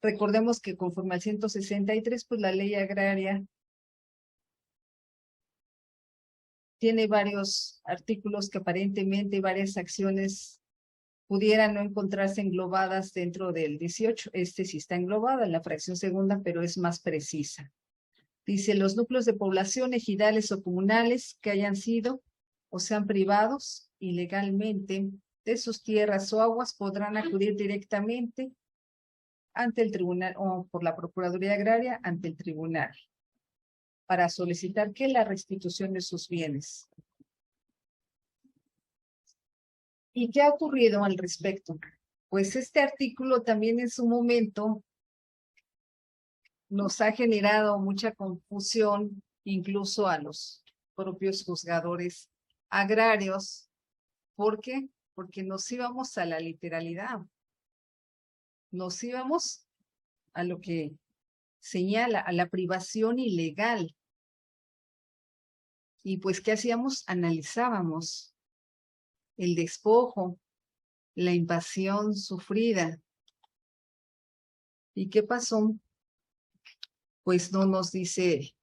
recordemos que conforme al 163, pues la Ley Agraria tiene varios artículos que aparentemente varias acciones pudieran no encontrarse englobadas dentro del 18. Este sí está englobado en la fracción segunda, pero es más precisa. Dice, los núcleos de población, ejidales o comunales que hayan sido o sean privados ilegalmente de sus tierras o aguas podrán acudir directamente ante el tribunal o por la Procuraduría Agraria ante el tribunal para solicitar que la restitución de sus bienes. ¿Y qué ha ocurrido al respecto? Pues este artículo también en su momento nos ha generado mucha confusión, incluso a los propios juzgadores agrarios. ¿Por qué? Porque nos íbamos a la literalidad. Nos íbamos a lo que señala, a la privación ilegal. Y pues, ¿qué hacíamos? Analizábamos el despojo, la invasión sufrida. ¿Y qué pasó? Pues no nos dice,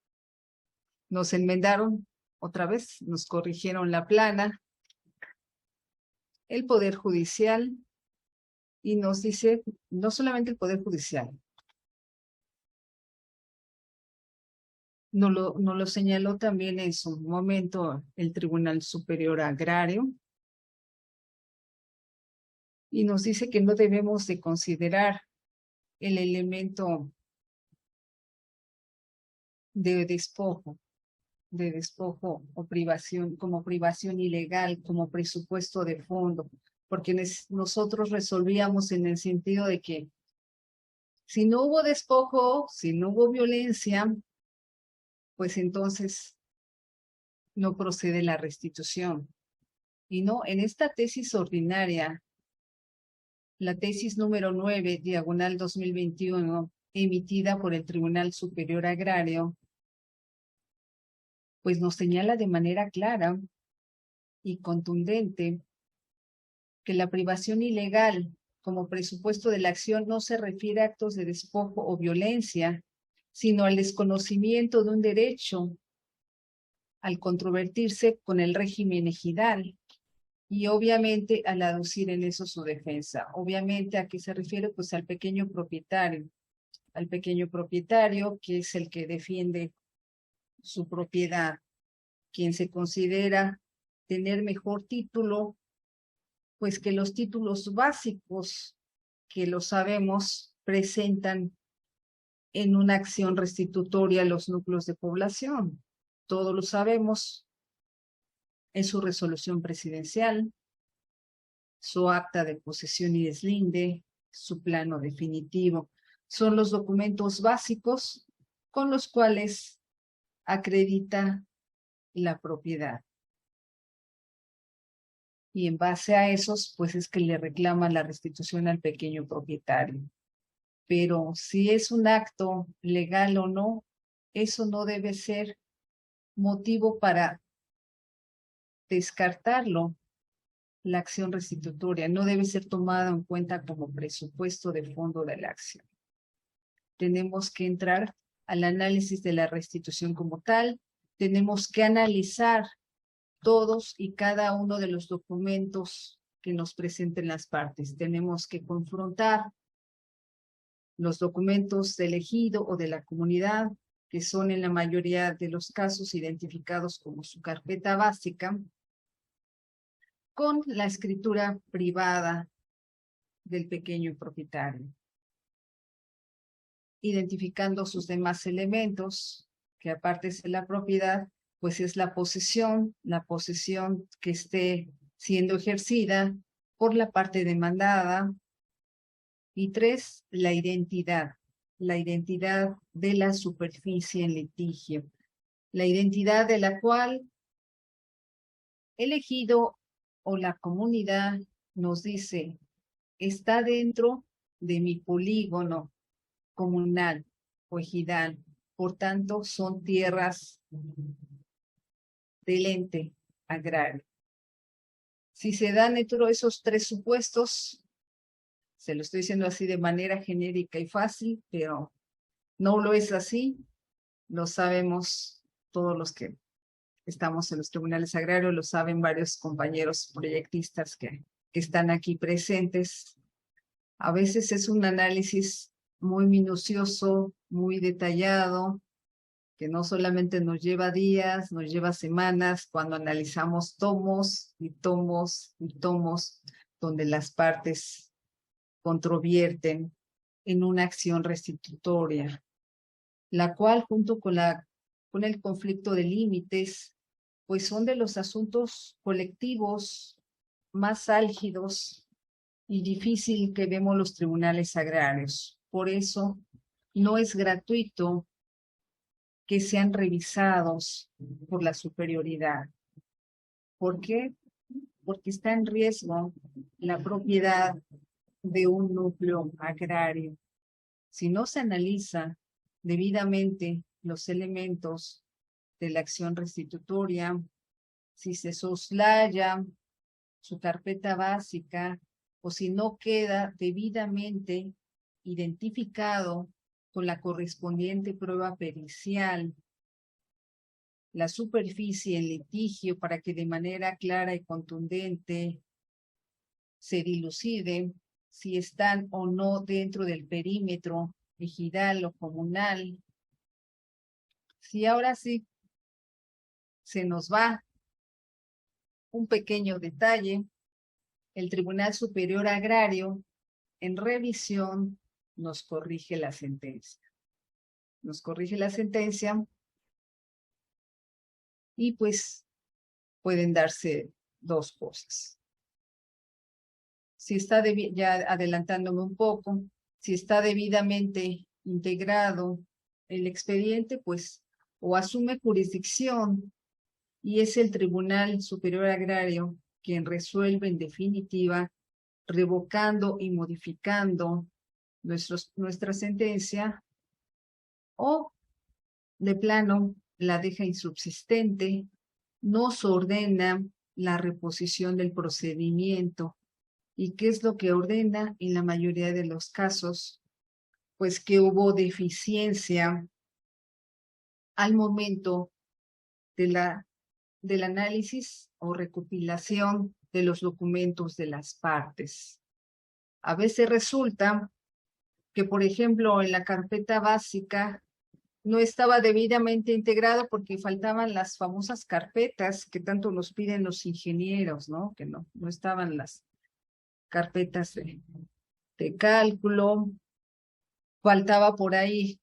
nos enmendaron otra vez, nos corrigieron la plana, el Poder Judicial, y nos dice, no solamente el Poder Judicial, nos lo señaló también en su momento el Tribunal Superior Agrario, y nos dice que no debemos de considerar el elemento de despojo o privación, como privación ilegal, como presupuesto de fondo, porque nosotros resolvíamos en el sentido de que si no hubo despojo, si no hubo violencia, pues entonces no procede la restitución. Y no, en esta tesis ordinaria, la tesis número 9, diagonal 2021, emitida por el Tribunal Superior Agrario, pues nos señala de manera clara y contundente que la privación ilegal como presupuesto de la acción no se refiere a actos de despojo o violencia, sino al desconocimiento de un derecho al controvertirse con el régimen ejidal y obviamente al aducir en eso su defensa. Obviamente, ¿a qué se refiere? Pues al pequeño propietario que es el que defiende su propiedad, quien se considera tener mejor título, pues que los títulos básicos, que lo sabemos, presentan en una acción restitutoria los núcleos de población. Todos lo sabemos, en su resolución presidencial, su acta de posesión y deslinde, su plano definitivo. Son los documentos básicos con los cuales acredita la propiedad. Y en base a esos, pues es que le reclama la restitución al pequeño propietario. Pero si es un acto legal o no, eso no debe ser motivo para descartarlo. La acción restitutoria no debe ser tomada en cuenta como presupuesto de fondo de la acción. Tenemos que entrar al análisis de la restitución como tal. Tenemos que analizar todos y cada uno de los documentos que nos presenten las partes. Tenemos que confrontar los documentos del ejido o de la comunidad, que son en la mayoría de los casos identificados como su carpeta básica, con la escritura privada del pequeño propietario, identificando sus demás elementos, que aparte de la propiedad, pues es la posesión que esté siendo ejercida por la parte demandada. Y 3, la identidad de la superficie en litigio, la identidad de la cual el ejido o la comunidad nos dice, está dentro de mi polígono comunal o ejidal, por tanto son tierras del ente agrario. Si se dan dentro de esos tres supuestos, se lo estoy diciendo así de manera genérica y fácil, pero no lo es así, lo sabemos todos los que estamos en los tribunales agrarios, lo saben varios compañeros proyectistas que están aquí presentes. A veces es un análisis muy minucioso, muy detallado, que no solamente nos lleva días, nos lleva semanas cuando analizamos tomos y tomos y tomos donde las partes controvierten en una acción restitutoria, la cual junto con el conflicto de límites, pues son de los asuntos colectivos más álgidos y difícil que vemos los tribunales agrarios. Por eso no es gratuito que sean revisados por la superioridad. ¿Por qué? Porque está en riesgo la propiedad de un núcleo agrario. Si no se analiza debidamente los elementos de la acción restitutoria, si se soslaya su carpeta básica o si no queda debidamente identificado con la correspondiente prueba pericial la superficie en litigio para que de manera clara y contundente se dilucide si están o no dentro del perímetro ejidal o comunal. Si ahora sí se nos va un pequeño detalle, el Tribunal Superior Agrario en revisión nos corrige la sentencia. Nos corrige la sentencia y pues pueden darse dos cosas. Si está ya adelantándome un poco, si está debidamente integrado el expediente, pues o asume jurisdicción y es el Tribunal Superior Agrario quien resuelve en definitiva, revocando y modificando nuestra sentencia, o de plano la deja insubsistente, nos ordena la reposición del procedimiento. ¿Y qué es lo que ordena en la mayoría de los casos? Pues que hubo deficiencia al momento del análisis o recopilación de los documentos de las partes. A veces resulta que, por ejemplo, en la carpeta básica no estaba debidamente integrado porque faltaban las famosas carpetas que tanto nos piden los ingenieros, ¿no? Que no estaban las carpetas de cálculo. Faltaba por ahí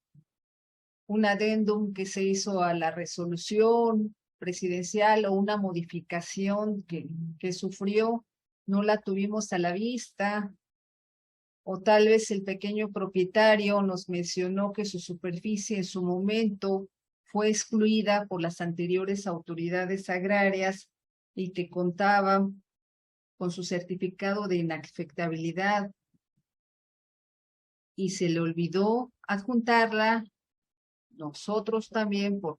un adendum que se hizo a la resolución presidencial o una modificación que sufrió, no la tuvimos a la vista, o tal vez el pequeño propietario nos mencionó que su superficie en su momento fue excluida por las anteriores autoridades agrarias y que contaba con su certificado de inafectabilidad y se le olvidó adjuntarla. Nosotros también por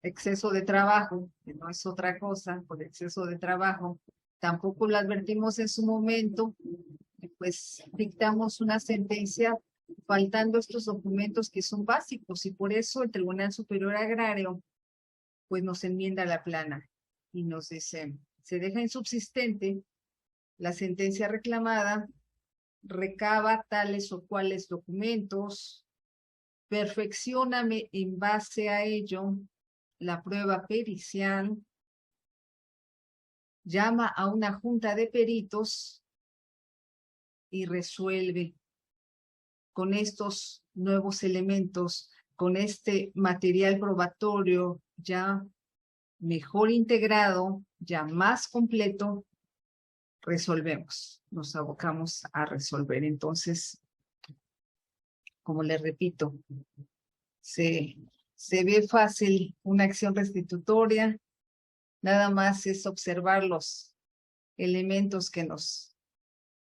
exceso de trabajo, que no es otra cosa, por exceso de trabajo, tampoco lo advertimos en su momento, y pues dictamos una sentencia faltando estos documentos que son básicos, y por eso el Tribunal Superior Agrario pues nos enmienda la plana y nos dice, se deja insubsistente la sentencia reclamada, recaba tales o cuales documentos, perfeccióname en base a ello la prueba pericial, llama a una junta de peritos y resuelve con estos nuevos elementos, con este material probatorio ya mejor integrado, ya más completo, resolvemos, nos abocamos a resolver. Entonces, como les repito, se ve fácil una acción restitutoria, nada más es observar los elementos que nos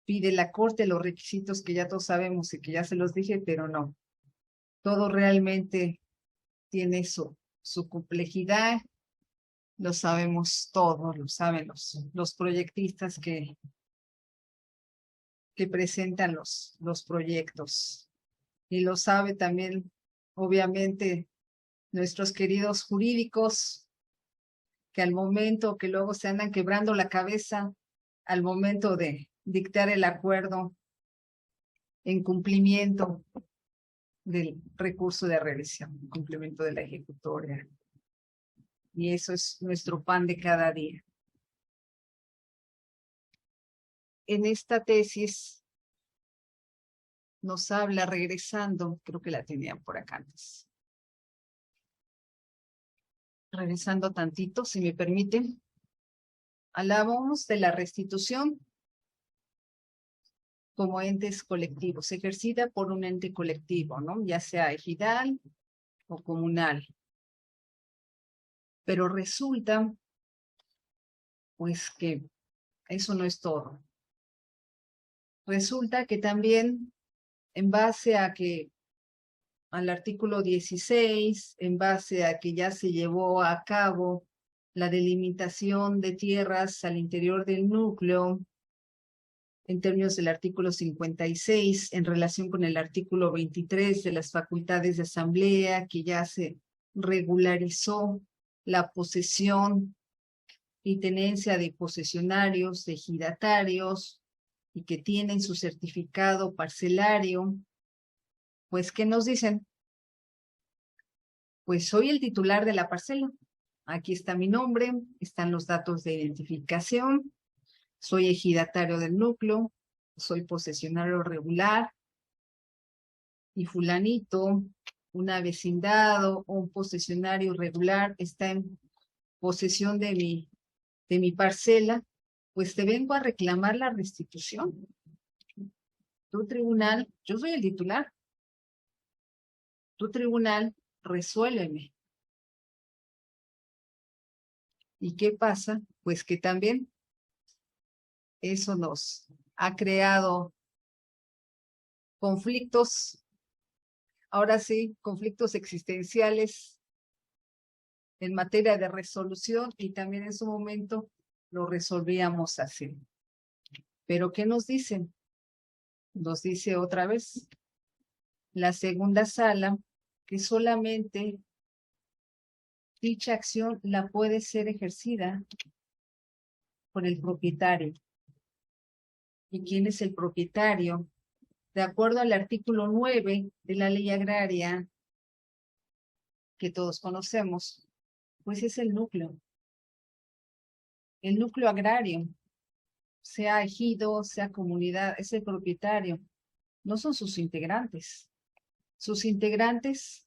pide la Corte, los requisitos que ya todos sabemos y que ya se los dije, pero no. Todo realmente tiene su complejidad, lo sabemos todos, lo saben los proyectistas que presentan los proyectos. Y lo sabe también, obviamente, nuestros queridos jurídicos, que al momento que luego se andan quebrando la cabeza, al momento de dictar el acuerdo en cumplimiento del recurso de revisión, en cumplimiento de la ejecutoria. Y eso es nuestro pan de cada día. En esta tesis nos habla, regresando, creo que la tenían por acá antes. Regresando tantito, si me permiten. Hablamos de la restitución como entes colectivos, ejercida por un ente colectivo, ¿no? Ya sea ejidal o comunal. Pero resulta, pues, que eso no es todo. Resulta que también, en base a que al artículo 16, en base a que ya se llevó a cabo la delimitación de tierras al interior del núcleo, en términos del artículo 56, en relación con el artículo 23 de las facultades de asamblea, que ya se regularizó la posesión y tenencia de posesionarios, de ejidatarios, y que tienen su certificado parcelario, pues, ¿qué nos dicen? Pues soy el titular de la parcela. Aquí está mi nombre, están los datos de identificación, soy ejidatario del núcleo, soy posesionario regular, y fulanito, una vecindad o un posesionario regular está en posesión de mi parcela, pues te vengo a reclamar la restitución. Tu tribunal, yo soy el titular. Tu tribunal, resuélveme. ¿Y qué pasa? Pues que también eso nos ha creado conflictos, ahora sí, conflictos existenciales en materia de resolución, y también en su momento lo resolvíamos así. Pero ¿qué nos dicen? Nos dice otra vez la segunda sala que solamente dicha acción la puede ser ejercida por el propietario. ¿Y quién es el propietario? De acuerdo al artículo 9 de la ley agraria, que todos conocemos, pues es el núcleo. El núcleo agrario, sea ejido, sea comunidad, es el propietario. No son sus integrantes. Sus integrantes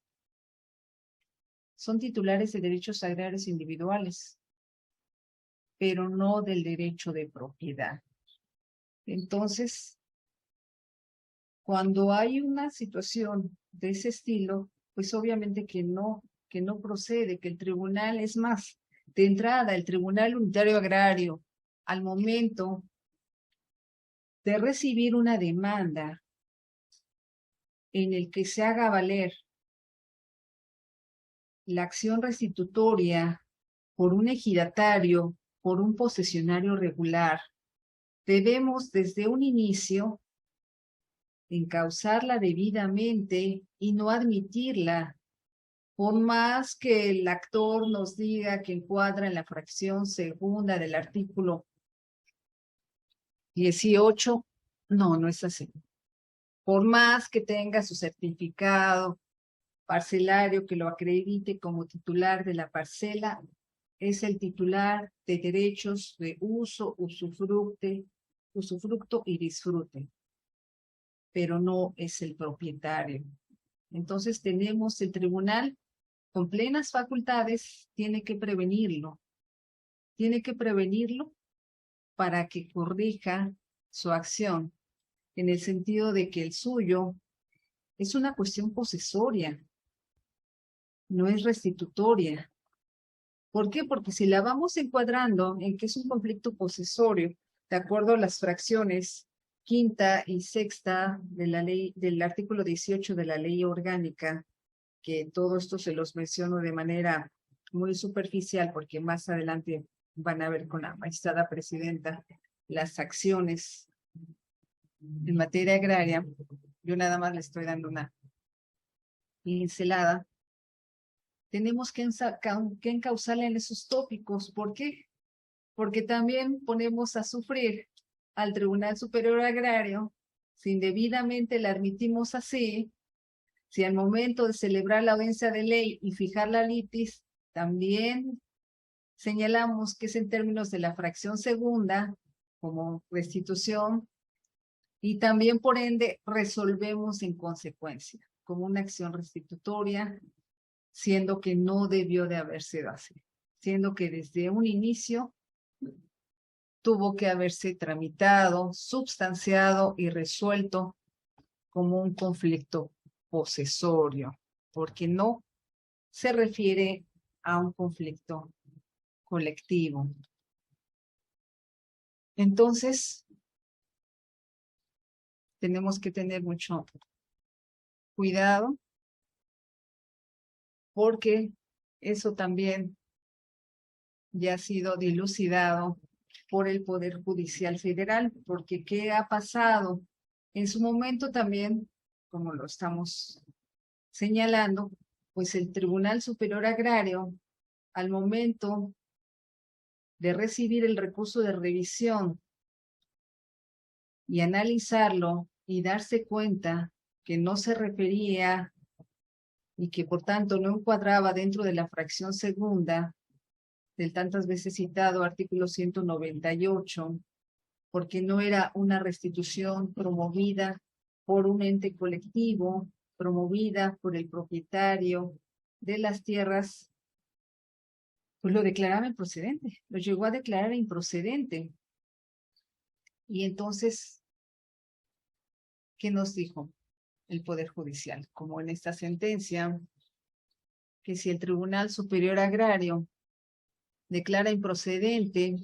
son titulares de derechos agrarios individuales, pero no del derecho de propiedad. Entonces, cuando hay una situación de ese estilo, pues obviamente que no procede, que el tribunal, es más, de entrada, el Tribunal Unitario Agrario, al momento de recibir una demanda en el que se haga valer la acción restitutoria por un ejidatario, por un posesionario regular, debemos desde un inicio encauzarla debidamente y no admitirla, por más que el actor nos diga que encuadra en la fracción segunda del artículo 18, no es así. Por más que tenga su certificado parcelario que lo acredite como titular de la parcela, es el titular de derechos de uso, usufructo y disfrute, pero no es el propietario. Entonces tenemos el tribunal con plenas facultades, tiene que prevenirlo para que corrija su acción, en el sentido de que el suyo es una cuestión posesoria, no es restitutoria. ¿Por qué? Porque si la vamos encuadrando en que es un conflicto posesorio, de acuerdo a las fracciones quinta y sexta de la ley, del artículo 18 de la ley orgánica, que todo esto se los menciono de manera muy superficial, porque más adelante van a ver con la magistrada presidenta las acciones en materia agraria. Yo nada más le estoy dando una pincelada. Tenemos que encauzarla en esos tópicos. ¿Por qué? Porque también ponemos a sufrir al Tribunal Superior Agrario, si indebidamente la admitimos así, si al momento de celebrar la audiencia de ley y fijar la litis, también señalamos que es en términos de la fracción segunda, como restitución, y también por ende resolvemos en consecuencia, como una acción restitutoria, siendo que no debió de haber sido así, siendo que desde un inicio tuvo que haberse tramitado, substanciado y resuelto como un conflicto posesorio, porque no se refiere a un conflicto colectivo. Entonces, tenemos que tener mucho cuidado, porque eso también ya ha sido dilucidado por el Poder Judicial Federal, porque ¿qué ha pasado? En su momento también, como lo estamos señalando, pues el Tribunal Superior Agrario, al momento de recibir el recurso de revisión y analizarlo y darse cuenta que no se refería y que por tanto no encuadraba dentro de la fracción segunda del tantas veces citado artículo 198, porque no era una restitución promovida por un ente colectivo, promovida por el propietario de las tierras, pues lo declaraba improcedente, lo llegó a declarar improcedente. Y entonces, ¿qué nos dijo el Poder Judicial? Como en esta sentencia, que si el Tribunal Superior Agrario declara improcedente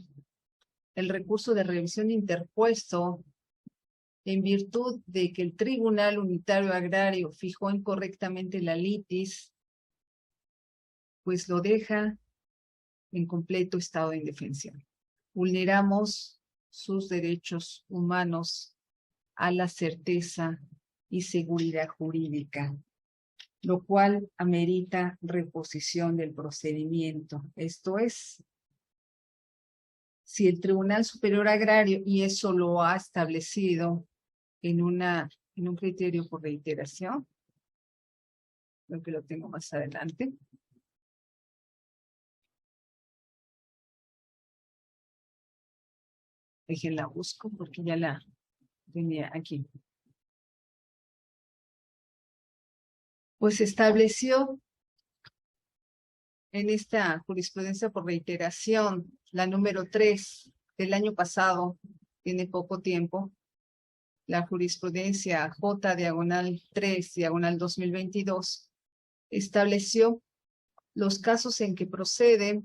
el recurso de revisión interpuesto en virtud de que el Tribunal Unitario Agrario fijó incorrectamente la litis, pues lo deja en completo estado de indefensión. Vulneramos sus derechos humanos a la certeza y seguridad jurídica, lo cual amerita reposición del procedimiento. Esto es, si el Tribunal Superior Agrario, y eso lo ha establecido en un criterio por reiteración, creo que lo tengo más adelante. Déjenla busco porque ya la tenía aquí. Pues estableció en esta jurisprudencia por reiteración, la número 3 del año pasado, tiene poco tiempo, la jurisprudencia J/3/2022, estableció los casos en que procede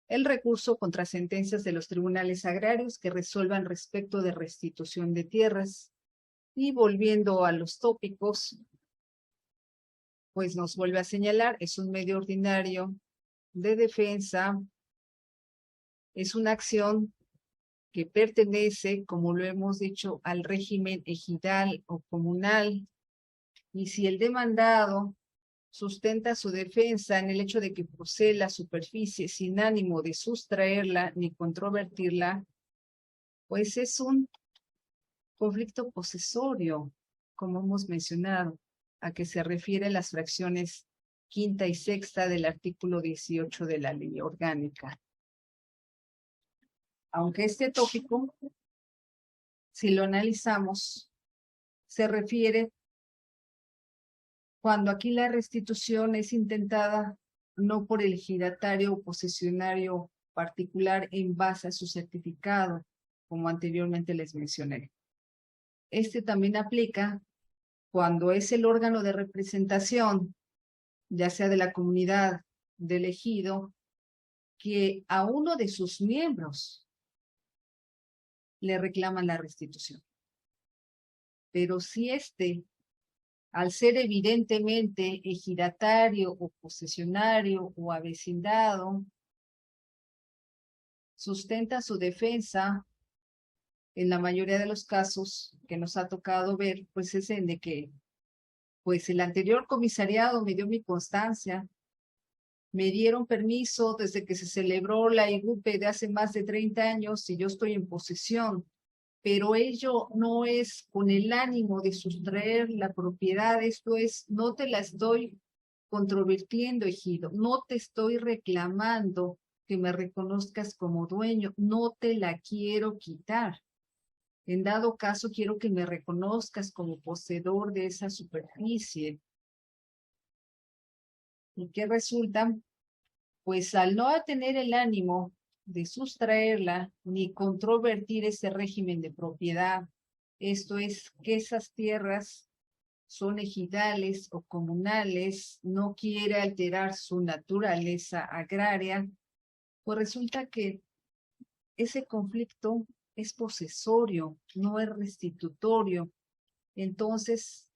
el recurso contra sentencias de los tribunales agrarios que resuelvan respecto de restitución de tierras. Y volviendo a los tópicos, pues nos vuelve a señalar, es un medio ordinario de defensa, es una acción que pertenece, como lo hemos dicho, al régimen ejidal o comunal, y si el demandado sustenta su defensa en el hecho de que posee la superficie sin ánimo de sustraerla ni controvertirla, pues es un conflicto posesorio, como hemos mencionado, a que se refieren las fracciones quinta y sexta del artículo 18 de la ley orgánica. Aunque este tópico, si lo analizamos, se refiere cuando aquí la restitución es intentada no por el ejidatario o posesionario particular en base a su certificado, como anteriormente les mencioné. Este también aplica cuando es el órgano de representación, ya sea de la comunidad, del ejido, que a uno de sus miembros le reclaman la restitución. Pero si al ser evidentemente ejidatario o posesionario o avecindado, sustenta su defensa, en la mayoría de los casos que nos ha tocado ver, pues es en de que, pues el anterior comisariado me dio mi constancia, me dieron permiso desde que se celebró la IGUPE de hace más de 30 años y yo estoy en posesión, pero ello no es con el ánimo de sustraer la propiedad, esto es, no te la estoy controvirtiendo, ejido, no te estoy reclamando que me reconozcas como dueño, no te la quiero quitar. En dado caso, quiero que me reconozcas como poseedor de esa superficie. ¿Y qué resulta? Pues al no tener el ánimo de sustraerla ni controvertir ese régimen de propiedad, esto es, que esas tierras son ejidales o comunales, no quiere alterar su naturaleza agraria, pues resulta que ese conflicto es posesorio, no es restitutorio. Entonces,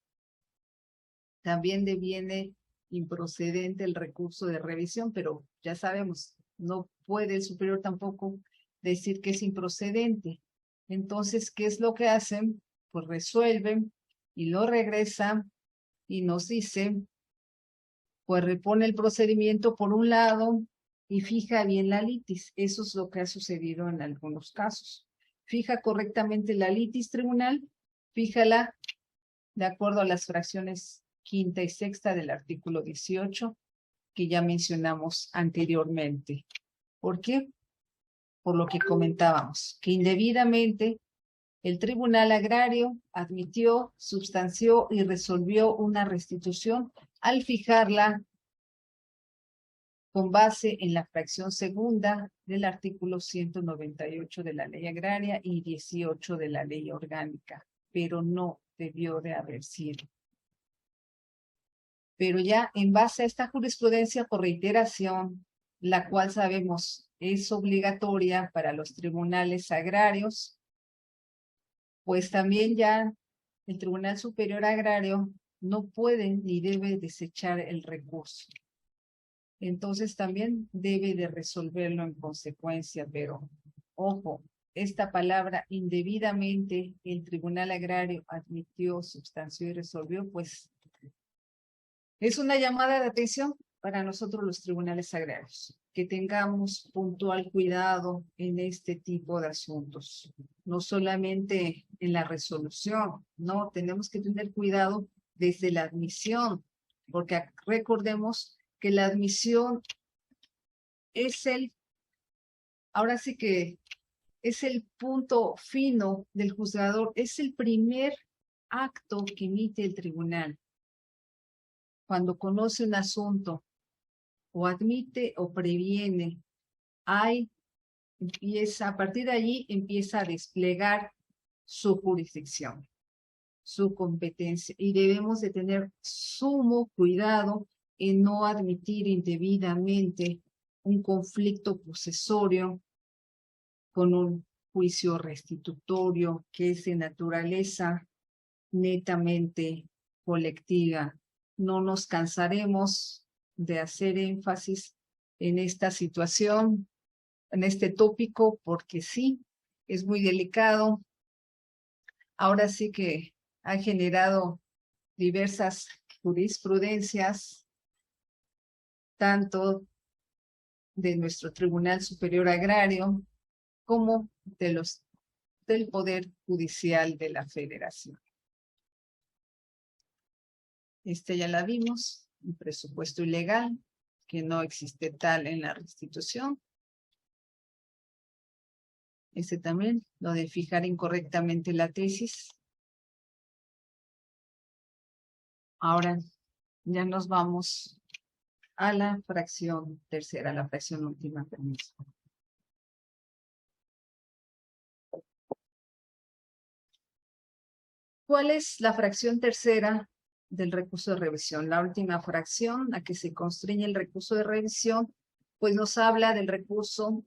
también deviene improcedente el recurso de revisión, pero ya sabemos, no puede el superior tampoco decir que es improcedente. Entonces, ¿qué es lo que hacen? Pues resuelven y lo regresan y nos dicen, pues repone el procedimiento por un lado y fija bien la litis. Eso es lo que ha sucedido en algunos casos. Fija correctamente la litis, tribunal, fíjala de acuerdo a las fracciones quinta y sexta del artículo 18 que ya mencionamos anteriormente. ¿Por qué? Por lo que comentábamos, que indebidamente el Tribunal Agrario admitió, substanció y resolvió una restitución al fijarla con base en la fracción segunda del artículo 198 de la Ley Agraria y 18 de la Ley Orgánica, pero no debió de haber sido. Pero ya en base a esta jurisprudencia por reiteración, la cual sabemos es obligatoria para los tribunales agrarios, pues también ya el Tribunal Superior Agrario no puede ni debe desechar el recurso. Entonces también debe de resolverlo en consecuencia, pero ojo, esta palabra indebidamente el Tribunal Agrario admitió, substanció y resolvió, pues es una llamada de atención para nosotros los tribunales agrarios, que tengamos puntual cuidado en este tipo de asuntos, no solamente en la resolución, no, tenemos que tener cuidado desde la admisión, porque recordemos que la admisión es ahora sí que es el punto fino del juzgador, es el primer acto que emite el tribunal. Cuando conoce un asunto, o admite o previene, a partir de allí empieza a desplegar su jurisdicción, su competencia, y debemos de tener sumo cuidado en no admitir indebidamente un conflicto posesorio con un juicio restitutorio que es de naturaleza netamente colectiva. No nos cansaremos de hacer énfasis en esta situación, en este tópico, porque sí, es muy delicado. Ahora sí que ha generado diversas jurisprudencias, tanto de nuestro Tribunal Superior Agrario como del Poder Judicial de la Federación. Ya la vimos, un presupuesto ilegal, que no existe tal en la restitución. También, lo de fijar incorrectamente la tesis. Ahora ya nos vamos a la fracción tercera, la fracción última, permiso. ¿Cuál es la fracción tercera del recurso de revisión? La última fracción a que se constriñe el recurso de revisión, pues nos habla del recurso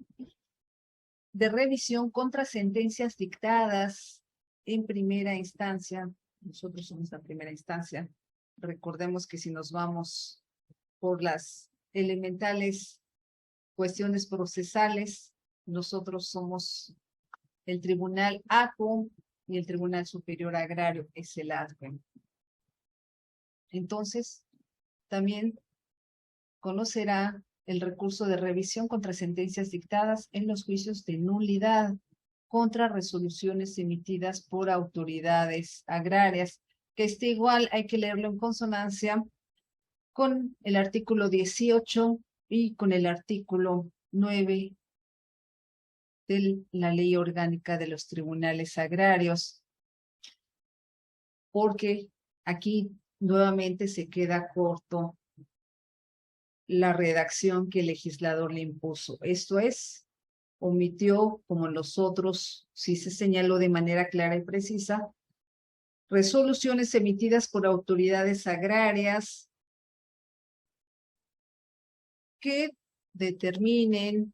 de revisión contra sentencias dictadas en primera instancia. Nosotros somos la primera instancia. Recordemos que si nos vamos por las elementales cuestiones procesales, nosotros somos el Tribunal ACO y el Tribunal Superior Agrario es el ADPE. Entonces, también conocerá el recurso de revisión contra sentencias dictadas en los juicios de nulidad contra resoluciones emitidas por autoridades agrarias, que este igual hay que leerlo en consonancia con el artículo 18 y con el artículo 9 de la Ley Orgánica de los Tribunales Agrarios, porque aquí nuevamente se queda corto la redacción que el legislador le impuso. Esto es, omitió, como los otros, sí se señaló de manera clara y precisa, resoluciones emitidas por autoridades agrarias que determinen,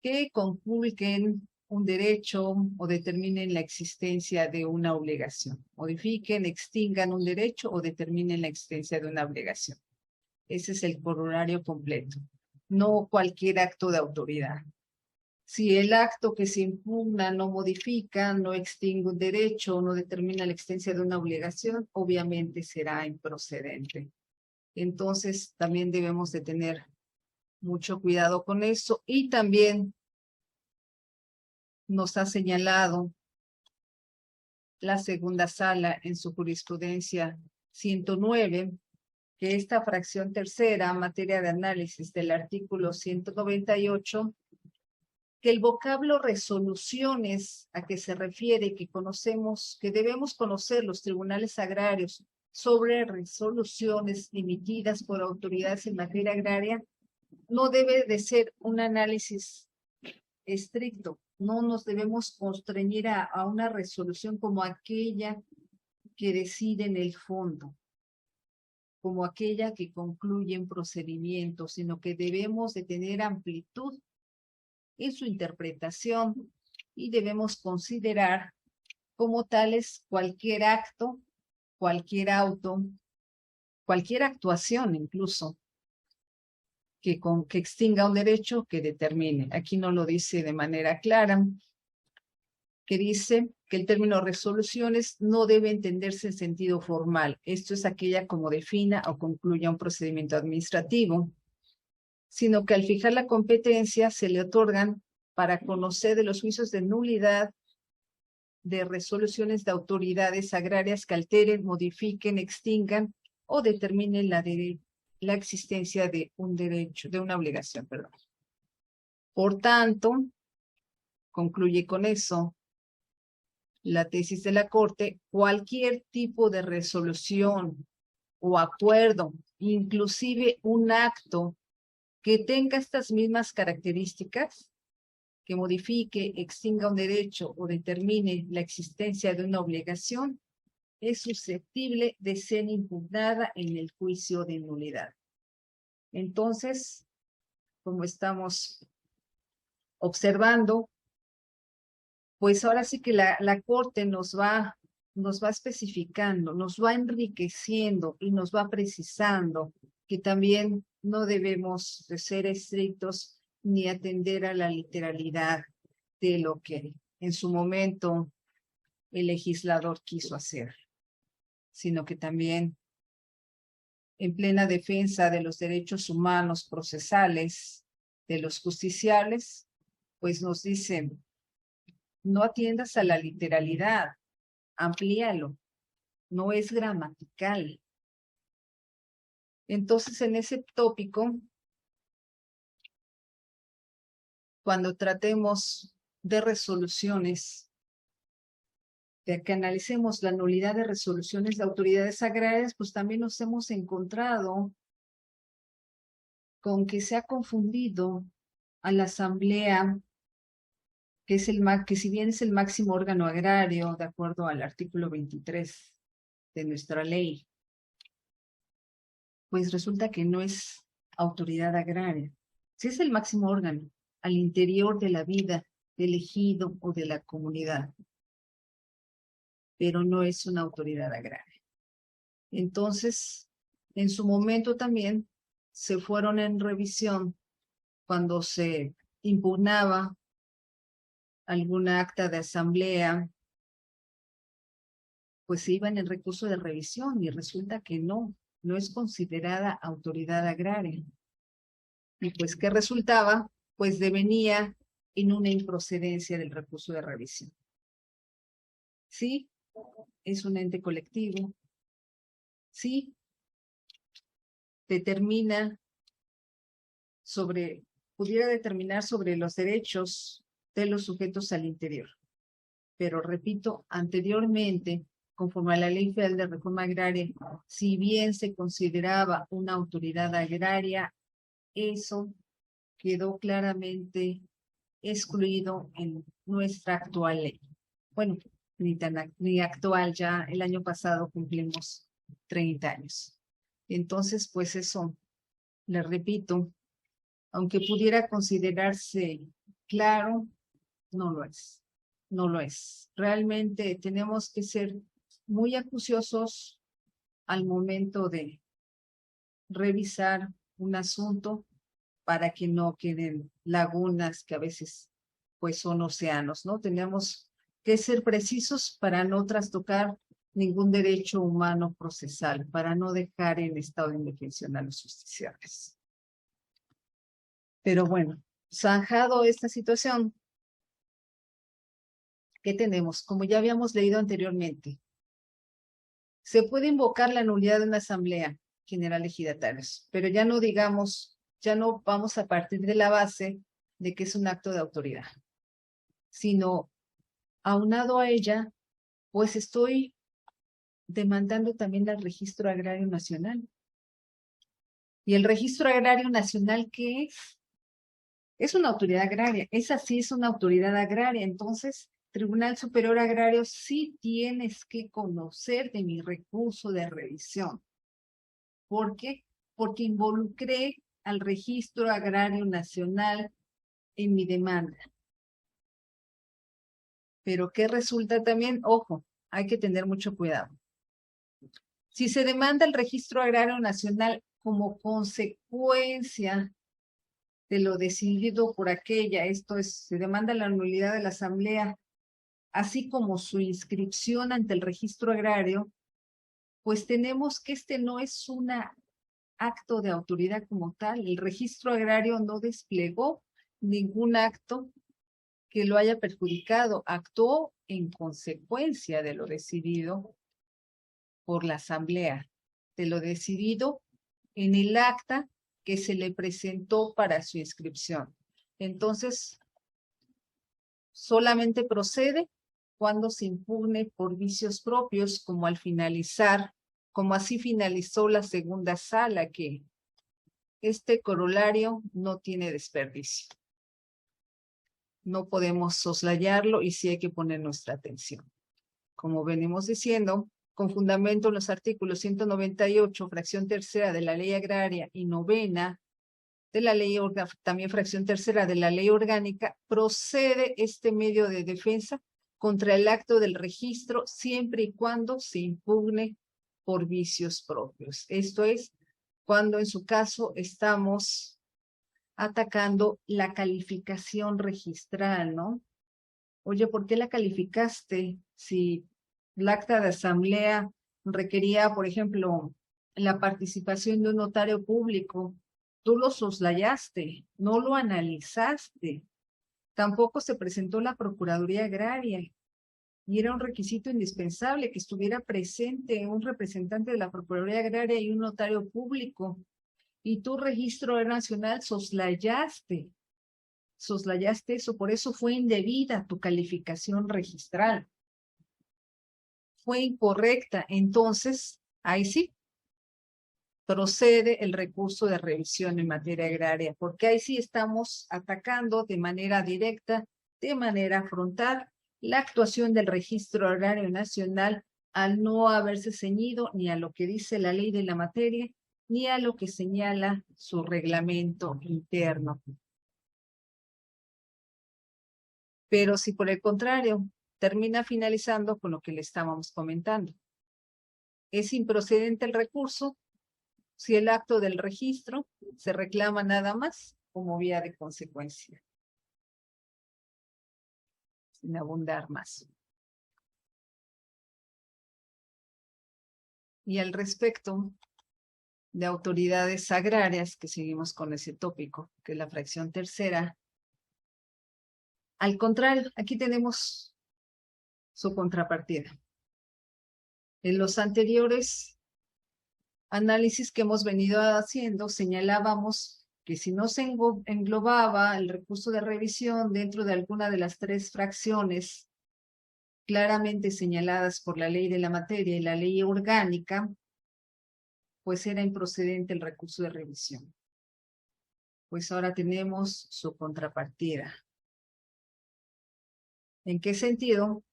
que conculquen un derecho o determinen la existencia de una obligación. Modifiquen, extingan un derecho o determinen la existencia de una obligación. Ese es el corolario completo. No cualquier acto de autoridad. Si el acto que se impugna no modifica, no extingue un derecho, no determina la existencia de una obligación, obviamente será improcedente. Entonces, también debemos de tener mucho cuidado con eso. Y también nos ha señalado la segunda sala en su jurisprudencia 109, que esta fracción tercera, materia de análisis del artículo 198, que el vocablo resoluciones a que se refiere, que conocemos, que debemos conocer los tribunales agrarios sobre resoluciones emitidas por autoridades en materia agraria, no debe de ser un análisis estricto. No nos debemos constreñir a una resolución como aquella que decide en el fondo, como aquella que concluye en procedimiento, sino que debemos de tener amplitud en su interpretación y debemos considerar como tales cualquier acto, cualquier auto, cualquier actuación incluso que extinga un derecho que determine. Aquí no lo dice de manera clara, que dice que el término resoluciones no debe entenderse en sentido formal. Esto es aquella como defina o concluya un procedimiento administrativo, sino que al fijar la competencia se le otorgan para conocer de los juicios de nulidad de resoluciones de autoridades agrarias que alteren, modifiquen, extingan o determinen la existencia de un derecho, de una obligación, perdón. Por tanto, concluye con eso la tesis de la Corte, cualquier tipo de resolución o acuerdo, inclusive un acto que tenga estas mismas características, que modifique, extinga un derecho o determine la existencia de una obligación, es susceptible de ser impugnada en el juicio de nulidad. Entonces, como estamos observando, pues ahora sí que la Corte nos va especificando, nos va enriqueciendo y nos va precisando que también no debemos de ser estrictos ni atender a la literalidad de lo que en su momento el legislador quiso hacer, sino que también en plena defensa de los derechos humanos procesales de los justiciables, pues nos dicen, no atiendas a la literalidad, amplíalo, no es gramatical. Entonces, en ese tópico, cuando tratemos de resoluciones, de que analicemos la nulidad de resoluciones de autoridades agrarias, pues también nos hemos encontrado con que se ha confundido a la Asamblea, que si bien es el máximo órgano agrario, de acuerdo al artículo 23 de nuestra ley, pues resulta que no es autoridad agraria. Sí es el máximo órgano al interior de la vida del ejido o de la comunidad, pero no es una autoridad agraria. Entonces, en su momento también se fueron en revisión cuando se impugnaba alguna acta de asamblea, pues se iba en el recurso de revisión y resulta que no es considerada autoridad agraria. Y pues, ¿qué resultaba? Pues devenía en una improcedencia del recurso de revisión. Sí, es un ente colectivo. Sí, pudiera determinar sobre los derechos de los sujetos al interior. Pero repito, anteriormente, conforme a la Ley Federal de Reforma Agraria, si bien se consideraba una autoridad agraria, eso quedó claramente excluido en nuestra actual ley. Bueno, ni actual, ya el año pasado cumplimos 30 años. Entonces, pues eso, le repito, aunque pudiera considerarse claro, no lo es. No lo es. Realmente tenemos que ser muy acuciosos al momento de revisar un asunto para que no queden lagunas que a veces pues son océanos, ¿no? Tenemos que ser precisos para no trastocar ningún derecho humano procesal, para no dejar en estado de indefensión a los justiciables. Pero bueno, zanjado esta situación, ¿qué tenemos? Como ya habíamos leído anteriormente, se puede invocar la nulidad de una asamblea general ejidatarios, pero ya no vamos a partir de la base de que es un acto de autoridad, sino aunado a ella, pues estoy demandando también al Registro Agrario Nacional. ¿Y el Registro Agrario Nacional qué es? Es una autoridad agraria, esa sí es una autoridad agraria, entonces Tribunal Superior Agrario, sí tienes que conocer de mi recurso de revisión. ¿Por qué? Porque involucré al Registro Agrario Nacional en mi demanda. Pero ¿qué resulta también? Ojo, hay que tener mucho cuidado. Si se demanda el Registro Agrario Nacional como consecuencia de lo decidido por aquella, esto es, se demanda la nulidad de la asamblea, así como su inscripción ante el registro agrario, pues tenemos que este no es un acto de autoridad como tal. El registro agrario no desplegó ningún acto que lo haya perjudicado, actuó en consecuencia de lo decidido por la asamblea, de lo decidido en el acta que se le presentó para su inscripción. Entonces, solamente procede cuando se impugne por vicios propios, como así finalizó la segunda sala, que este corolario no tiene desperdicio. No podemos soslayarlo y sí hay que poner nuestra atención. Como venimos diciendo, con fundamento en los artículos 198, fracción tercera de la Ley Agraria y 9ª de la ley, también fracción tercera de la Ley Orgánica, procede este medio de defensa contra el acto del registro siempre y cuando se impugne por vicios propios. Esto es, cuando en su caso estamos atacando la calificación registral, ¿no? Oye, ¿por qué la calificaste? Si el acta de asamblea requería, por ejemplo, la participación de un notario público, tú lo soslayaste, no lo analizaste. Tampoco se presentó la Procuraduría Agraria y era un requisito indispensable que estuviera presente un representante de la Procuraduría Agraria y un notario público. Y tu Registro Nacional soslayaste eso, por eso fue indebida tu calificación registral. Fue incorrecta, entonces, ahí sí, procede el recurso de revisión en materia agraria, porque ahí sí estamos atacando de manera directa, de manera frontal, la actuación del Registro Agrario Nacional al no haberse ceñido ni a lo que dice la ley de la materia, ni a lo que señala su reglamento interno. Pero si por el contrario termina finalizando con lo que le estábamos comentando, es improcedente el recurso si el acto del registro se reclama nada más como vía de consecuencia, sin abundar más. Y al respecto de autoridades agrarias, que seguimos con ese tópico, que es la fracción tercera, al contrario, aquí tenemos su contrapartida. En los anteriores análisis que hemos venido haciendo, señalábamos que si no se englobaba el recurso de revisión dentro de alguna de las tres fracciones claramente señaladas por la ley de la materia y la ley orgánica, pues era improcedente el recurso de revisión. Pues ahora tenemos su contrapartida. ¿En qué sentido?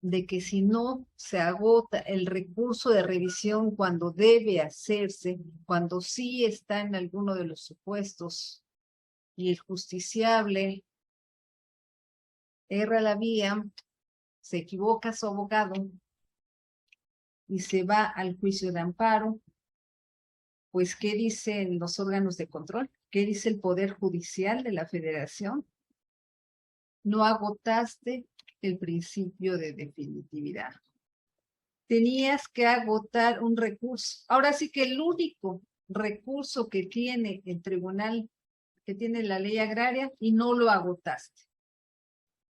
De que si no se agota el recurso de revisión cuando debe hacerse, cuando sí está en alguno de los supuestos y el justiciable erra la vía, se equivoca su abogado y se va al juicio de amparo, pues ¿qué dicen los órganos de control? ¿Qué dice el Poder Judicial de la Federación? No agotaste el principio de definitividad. Tenías que agotar un recurso. Ahora sí que el único recurso que tiene el tribunal, que tiene la ley agraria, y no lo agotaste.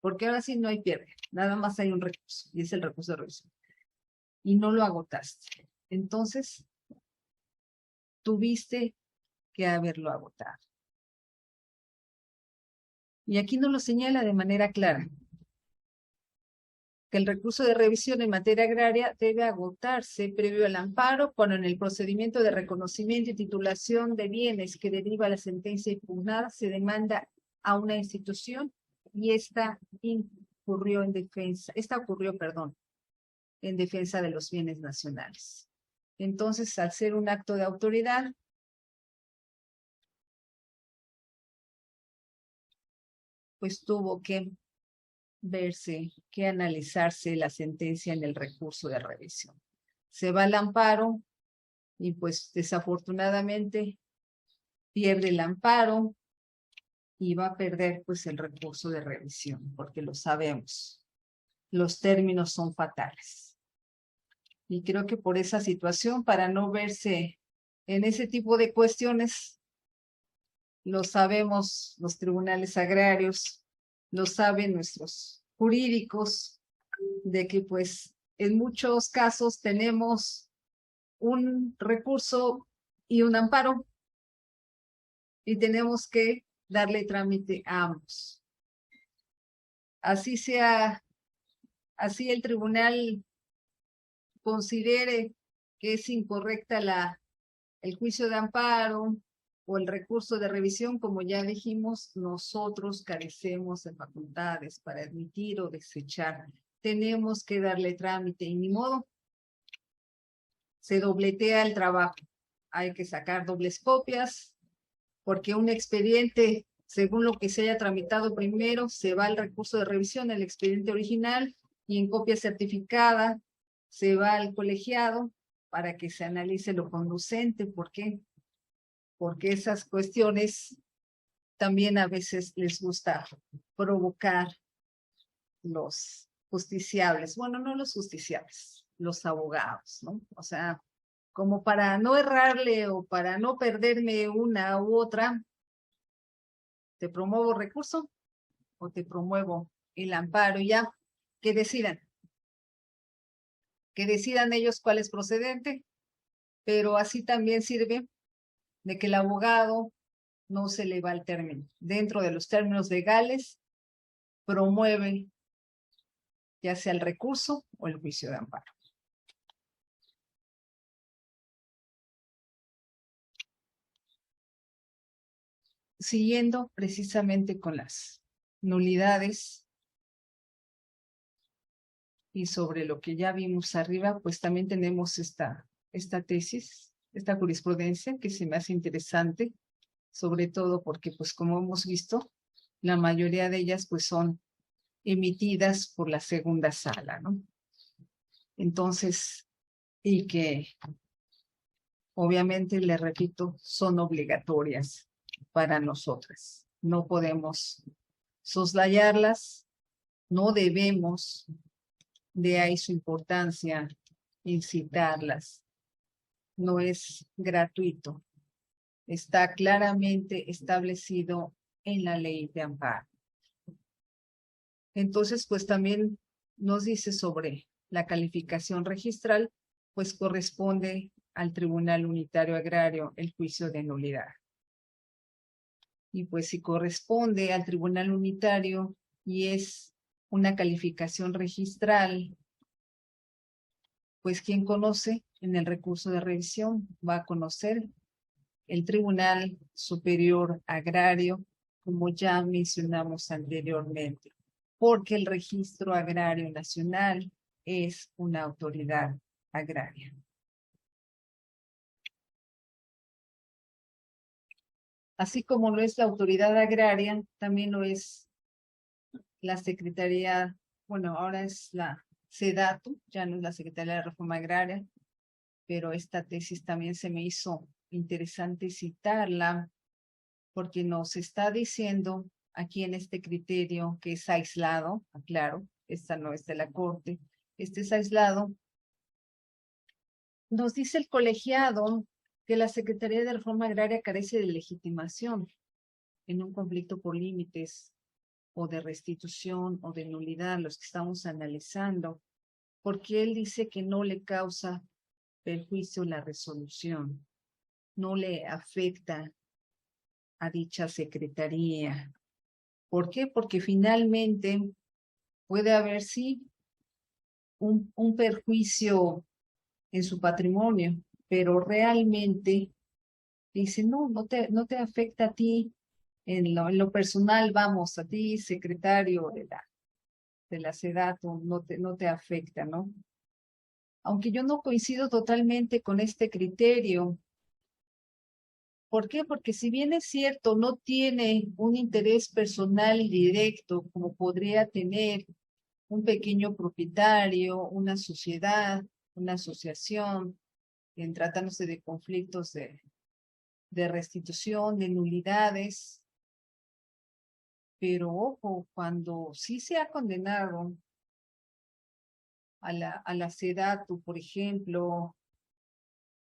Porque ahora sí no hay pierde, nada más hay un recurso, y es el recurso de revisión. Y no lo agotaste. Entonces, tuviste que haberlo agotado. Y aquí nos lo señala de manera clara, que el recurso de revisión en materia agraria debe agotarse previo al amparo cuando en el procedimiento de reconocimiento y titulación de bienes que deriva la sentencia impugnada se demanda a una institución y esta ocurrió, en defensa de los bienes nacionales. Entonces, al ser un acto de autoridad, pues tuvo que verse, que analizarse la sentencia en el recurso de revisión. Se va al amparo y pues desafortunadamente pierde el amparo y va a perder pues el recurso de revisión, porque lo sabemos, los términos son fatales. Y creo que por esa situación, para no verse en ese tipo de cuestiones, lo sabemos los tribunales agrarios, lo saben nuestros jurídicos, de que pues en muchos casos tenemos un recurso y un amparo y tenemos que darle trámite a ambos. Así el tribunal considere que es incorrecta el juicio de amparo o el recurso de revisión, como ya dijimos, nosotros carecemos de facultades para admitir o desechar. Tenemos que darle trámite y ni modo. Se dobletea el trabajo. Hay que sacar dobles copias, porque un expediente, según lo que se haya tramitado primero, se va al recurso de revisión, el expediente original, y en copia certificada se va al colegiado para que se analice lo conducente. ¿Por qué? Porque esas cuestiones también a veces les gusta provocar los justiciables. Bueno, no los justiciables, los abogados, ¿no? O sea, como para no errarle o para no perderme una u otra, te promuevo recurso o te promuevo el amparo, ya que decidan ellos cuál es procedente, pero así también sirve de que el abogado no se le va el término. Dentro de los términos legales, promueve ya sea el recurso o el juicio de amparo. Siguiendo precisamente con las nulidades y sobre lo que ya vimos arriba, pues también tenemos esta tesis esta jurisprudencia que se me hace interesante, sobre todo porque, pues, como hemos visto, la mayoría de ellas, pues, son emitidas por la segunda sala, ¿no? Entonces, y que, obviamente, les repito, son obligatorias para nosotras. No podemos soslayarlas, no debemos, de ahí su importancia, incitarlas. No es gratuito. Está claramente establecido en la ley de amparo. Entonces, pues también nos dice sobre la calificación registral, pues corresponde al Tribunal Unitario Agrario el juicio de nulidad. Y pues si corresponde al Tribunal Unitario y es una calificación registral, pues quien conoce en el recurso de revisión va a conocer el Tribunal Superior Agrario, como ya mencionamos anteriormente, porque el Registro Agrario Nacional es una autoridad agraria. Así como lo es la autoridad agraria, también lo es la Secretaría, bueno, ahora es la SEDATU, ya no es la Secretaría de Reforma Agraria, pero esta tesis también se me hizo interesante citarla, porque nos está diciendo aquí en este criterio que es aislado, aclaro, esta no es de la Corte, este es aislado. Nos dice el colegiado que la Secretaría de Reforma Agraria carece de legitimación en un conflicto por límites o de restitución o de nulidad, los que estamos analizando, porque él dice que no le causa perjuicio la resolución, no le afecta a dicha secretaría. ¿Por qué? Porque finalmente puede haber, sí, un perjuicio en su patrimonio, pero realmente dice, no te afecta a ti en lo personal, vamos, a ti, secretario de la SEDATU, no te afecta, ¿no? Aunque yo no coincido totalmente con este criterio. ¿Por qué? Porque si bien es cierto, no tiene un interés personal directo como podría tener un pequeño propietario, una sociedad, una asociación, en tratándose de conflictos de restitución, de nulidades. Pero ojo, cuando sí se ha condenado a la SEDATU, por ejemplo,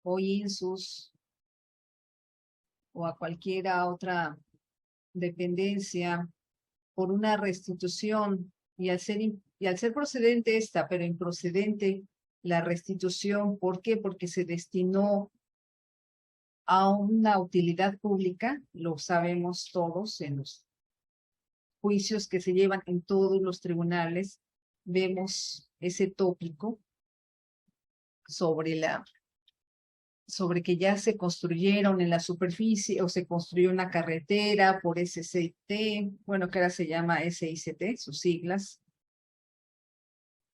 o INSUS, o a cualquiera otra dependencia, por una restitución, y al ser procedente esta, pero improcedente la restitución, ¿por qué? Porque se destinó a una utilidad pública, lo sabemos todos en los juicios que se llevan en todos los tribunales, vemos ese tópico sobre que ya se construyeron en la superficie o se construyó una carretera por SCT, bueno, que ahora se llama SICT, sus siglas,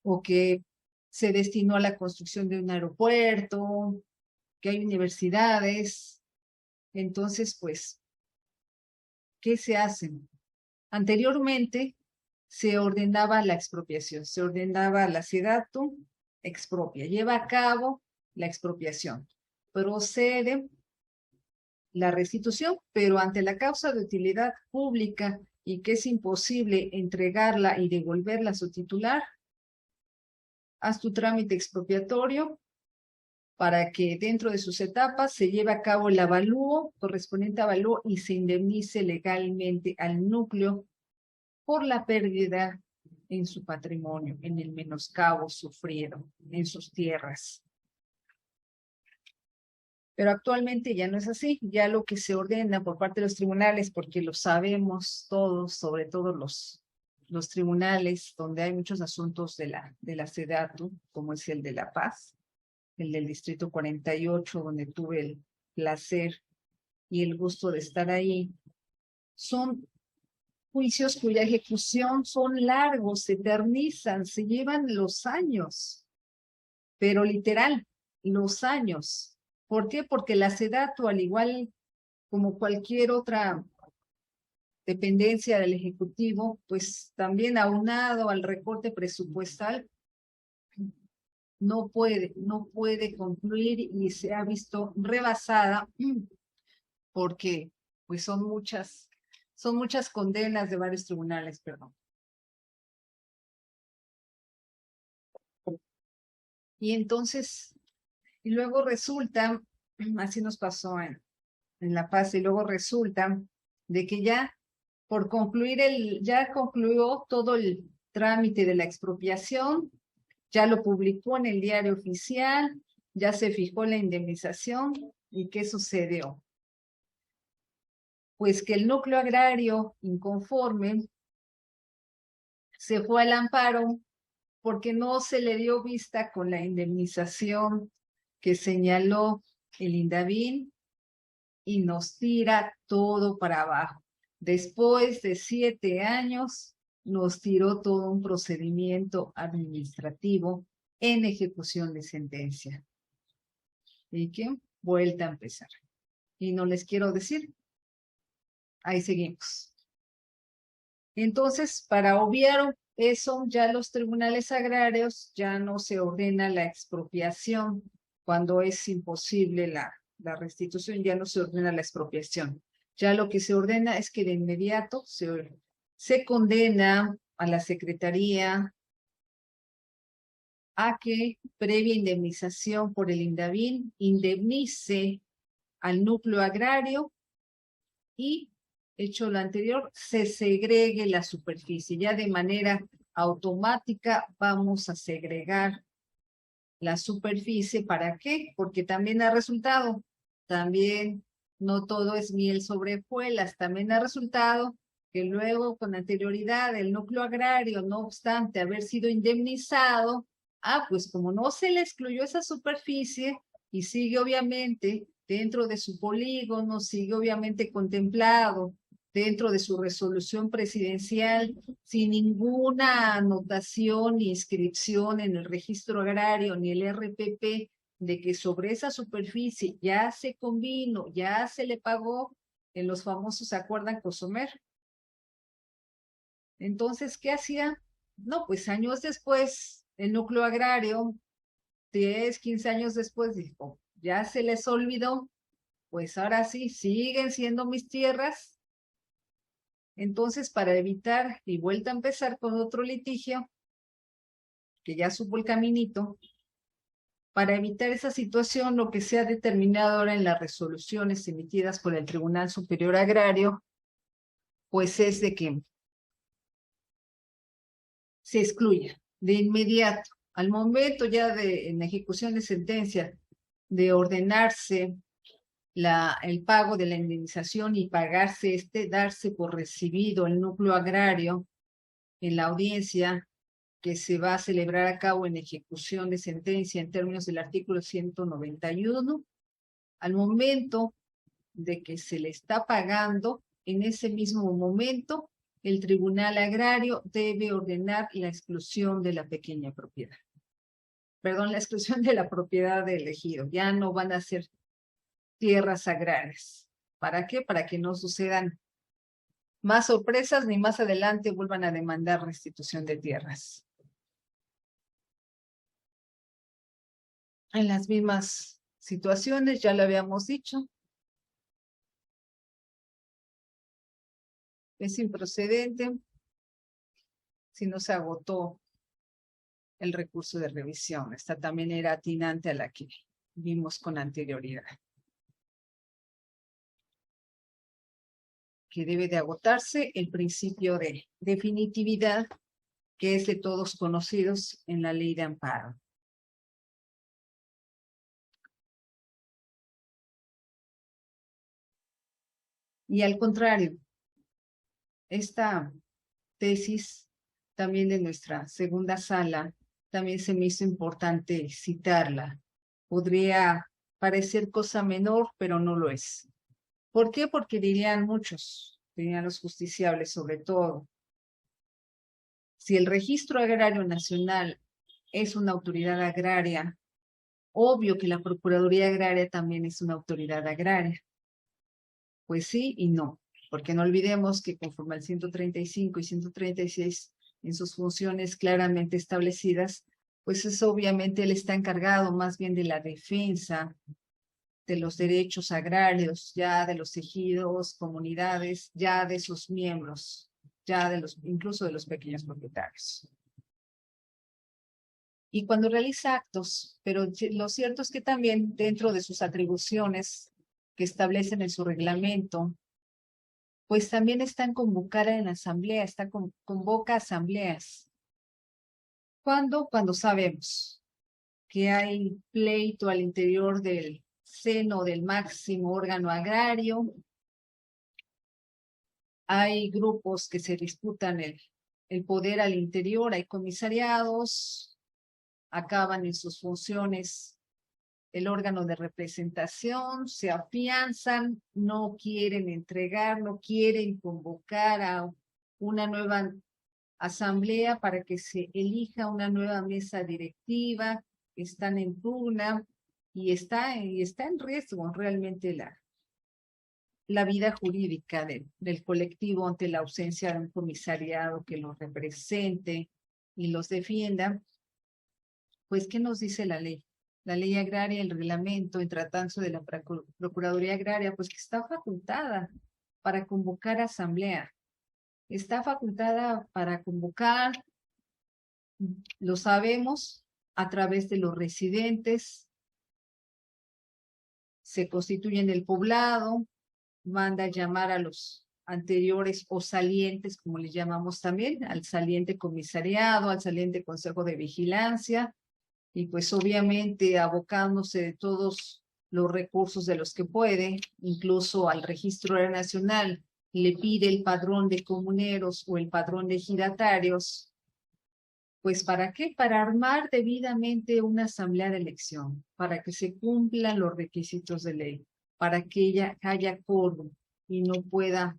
o que se destinó a la construcción de un aeropuerto, que hay universidades. Entonces, pues, ¿qué se hace? Anteriormente se ordenaba la expropiación, se ordenaba la SEDATU, expropia, lleva a cabo la expropiación. Procede la restitución, pero ante la causa de utilidad pública y que es imposible entregarla y devolverla a su titular, haz tu trámite expropiatorio para que dentro de sus etapas se lleve a cabo el avalúo, correspondiente avalúo, y se indemnice legalmente al núcleo por la pérdida en su patrimonio, en el menoscabo sufrido en sus tierras. Pero actualmente ya no es así, ya lo que se ordena por parte de los tribunales, porque lo sabemos todos, sobre todo los tribunales donde hay muchos asuntos de la SEDATU, como es el de La Paz, el del Distrito 48, donde tuve el placer y el gusto de estar ahí, son juicios cuya ejecución son largos, se eternizan, se llevan los años, pero literal, los años. ¿Por qué? Porque la SEDATU, al igual como cualquier otra dependencia del Ejecutivo, pues también aunado al recorte presupuestal, no puede concluir y se ha visto rebasada porque pues son muchas condenas de varios tribunales, perdón. Y entonces, y luego resulta, así nos pasó en La Paz, y luego resulta de que ya por concluir ya concluyó todo el trámite de la expropiación, ya lo publicó en el diario oficial, ya se fijó la indemnización, ¿y qué sucedió? Pues que el núcleo agrario inconforme se fue al amparo porque no se le dio vista con la indemnización que señaló el INDAVIN y nos tira todo para abajo. Después de 7 años, nos tiró todo un procedimiento administrativo en ejecución de sentencia. ¿Y qué? Vuelta a empezar. Y no les quiero decir, ahí seguimos. Entonces, para obviar eso, ya los tribunales agrarios ya no se ordena la expropiación cuando es imposible la restitución, ya no se ordena la expropiación. Ya lo que se ordena es que de inmediato se condena a la Secretaría a que, previa indemnización por el INDAVIN, indemnice al núcleo agrario y, hecho lo anterior, se segregue la superficie. Ya de manera automática vamos a segregar la superficie. ¿Para qué? Porque también ha resultado, también no todo es miel sobre hojuelas, también ha resultado que luego con anterioridad el núcleo agrario, no obstante haber sido indemnizado, pues como no se le excluyó esa superficie y sigue obviamente dentro de su polígono, sigue obviamente contemplado dentro de su resolución presidencial, sin ninguna anotación ni inscripción en el registro agrario ni el RPP de que sobre esa superficie ya se convino, ya se le pagó en los famosos, ¿se acuerdan? Cosomer. Entonces, ¿qué hacía? No, pues años después, el núcleo agrario, 10, 15 años después, dijo, ya se les olvidó, pues ahora sí, siguen siendo mis tierras. Entonces, para evitar y vuelta a empezar con otro litigio, que ya supo el caminito, para evitar esa situación, lo que se ha determinado ahora en las resoluciones emitidas por el Tribunal Superior Agrario, pues es de que se excluya de inmediato, al momento ya en ejecución de sentencia, de ordenarse el pago de la indemnización y pagarse darse por recibido el núcleo agrario en la audiencia que se va a celebrar a cabo en ejecución de sentencia en términos del artículo 191, al momento de que se le está pagando, en ese mismo momento, el Tribunal Agrario debe ordenar la exclusión de la pequeña propiedad. Perdón, la exclusión de la propiedad del ejido. Ya no van a ser tierras agrarias. ¿Para qué? Para que no sucedan más sorpresas ni más adelante vuelvan a demandar restitución de tierras. En las mismas situaciones, ya lo habíamos dicho, es improcedente si no se agotó el recurso de revisión. Esta también era atinante a la que vimos con anterioridad. Que debe de agotarse el principio de definitividad, que es de todos conocidos en la ley de amparo. Y al contrario, esta tesis también de nuestra segunda sala, también se me hizo importante citarla. Podría parecer cosa menor, pero no lo es. ¿Por qué? Porque dirían muchos, dirían los justiciables sobre todo, si el Registro Agrario Nacional es una autoridad agraria, Obvio que la Procuraduría Agraria también es una autoridad agraria. Pues sí y no, porque no olvidemos que conforme al 135 y 136 en sus funciones claramente establecidas, pues es obviamente él está encargado más bien de la defensa de los derechos agrarios, ya de los ejidos, comunidades, ya de sus miembros, ya de los, incluso de los pequeños propietarios. Y cuando realiza actos, pero lo cierto es que también dentro de sus atribuciones que establecen en su reglamento, pues también está en convocar en la asamblea, convoca asambleas. ¿Cuándo? Cuando sabemos que hay pleito al interior del seno del máximo órgano agrario, hay grupos que se disputan el poder al interior, hay comisariados, acaban en sus funciones el órgano de representación, se afianzan, no quieren entregar, no quieren convocar a una nueva asamblea para que se elija una nueva mesa directiva, están en pugna y está en riesgo realmente la vida jurídica del colectivo ante la ausencia de un comisariado que los represente y los defienda. Pues, ¿qué nos dice la ley? La ley agraria, el reglamento, en tratándose de la Procuraduría Agraria, pues que está facultada para convocar asamblea. Está facultada para convocar, lo sabemos, a través de los residentes, se constituyen el poblado, manda llamar a los anteriores o salientes, como les llamamos también, al saliente comisariado, al saliente consejo de vigilancia, y pues obviamente abocándose de todos los recursos de los que puede, incluso al registro nacional, le pide el padrón de comuneros o el padrón de ejidatarios. Pues ¿para qué? Para armar debidamente una asamblea de elección, para que se cumplan los requisitos de ley, para que haya quórum y no pueda,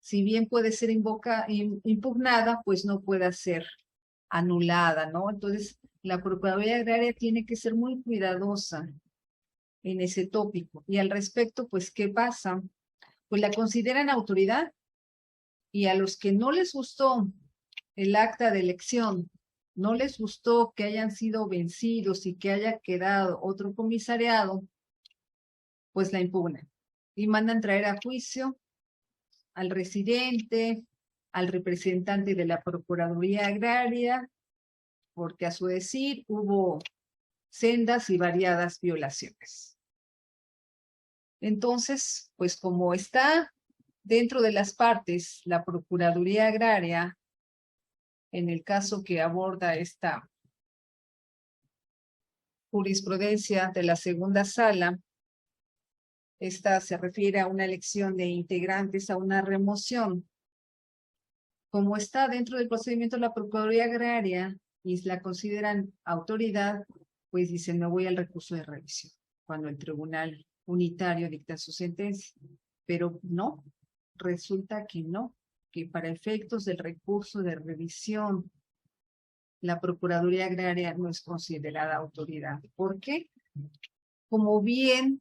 si bien puede ser impugnada, pues no pueda ser anulada, ¿no? Entonces, la Procuraduría Agraria tiene que ser muy cuidadosa en ese tópico. Y al respecto, pues, ¿qué pasa? Pues la consideran autoridad y a los que no les gustó el acta de elección, no les gustó que hayan sido vencidos y que haya quedado otro comisariado, pues la impugnan y mandan traer a juicio al residente, al representante de la Procuraduría Agraria, porque a su decir hubo sendas y variadas violaciones. Entonces, pues como está dentro de las partes la Procuraduría Agraria, en el caso que aborda esta jurisprudencia de la segunda sala, esta se refiere a una elección de integrantes, a una remoción. Como está dentro del procedimiento de la Procuraduría Agraria y la consideran autoridad, pues dicen, me voy al recurso de revisión, cuando el tribunal unitario dicta su sentencia. Pero no, resulta que no, que para efectos del recurso de revisión, la Procuraduría Agraria no es considerada autoridad. ¿Por qué? Como bien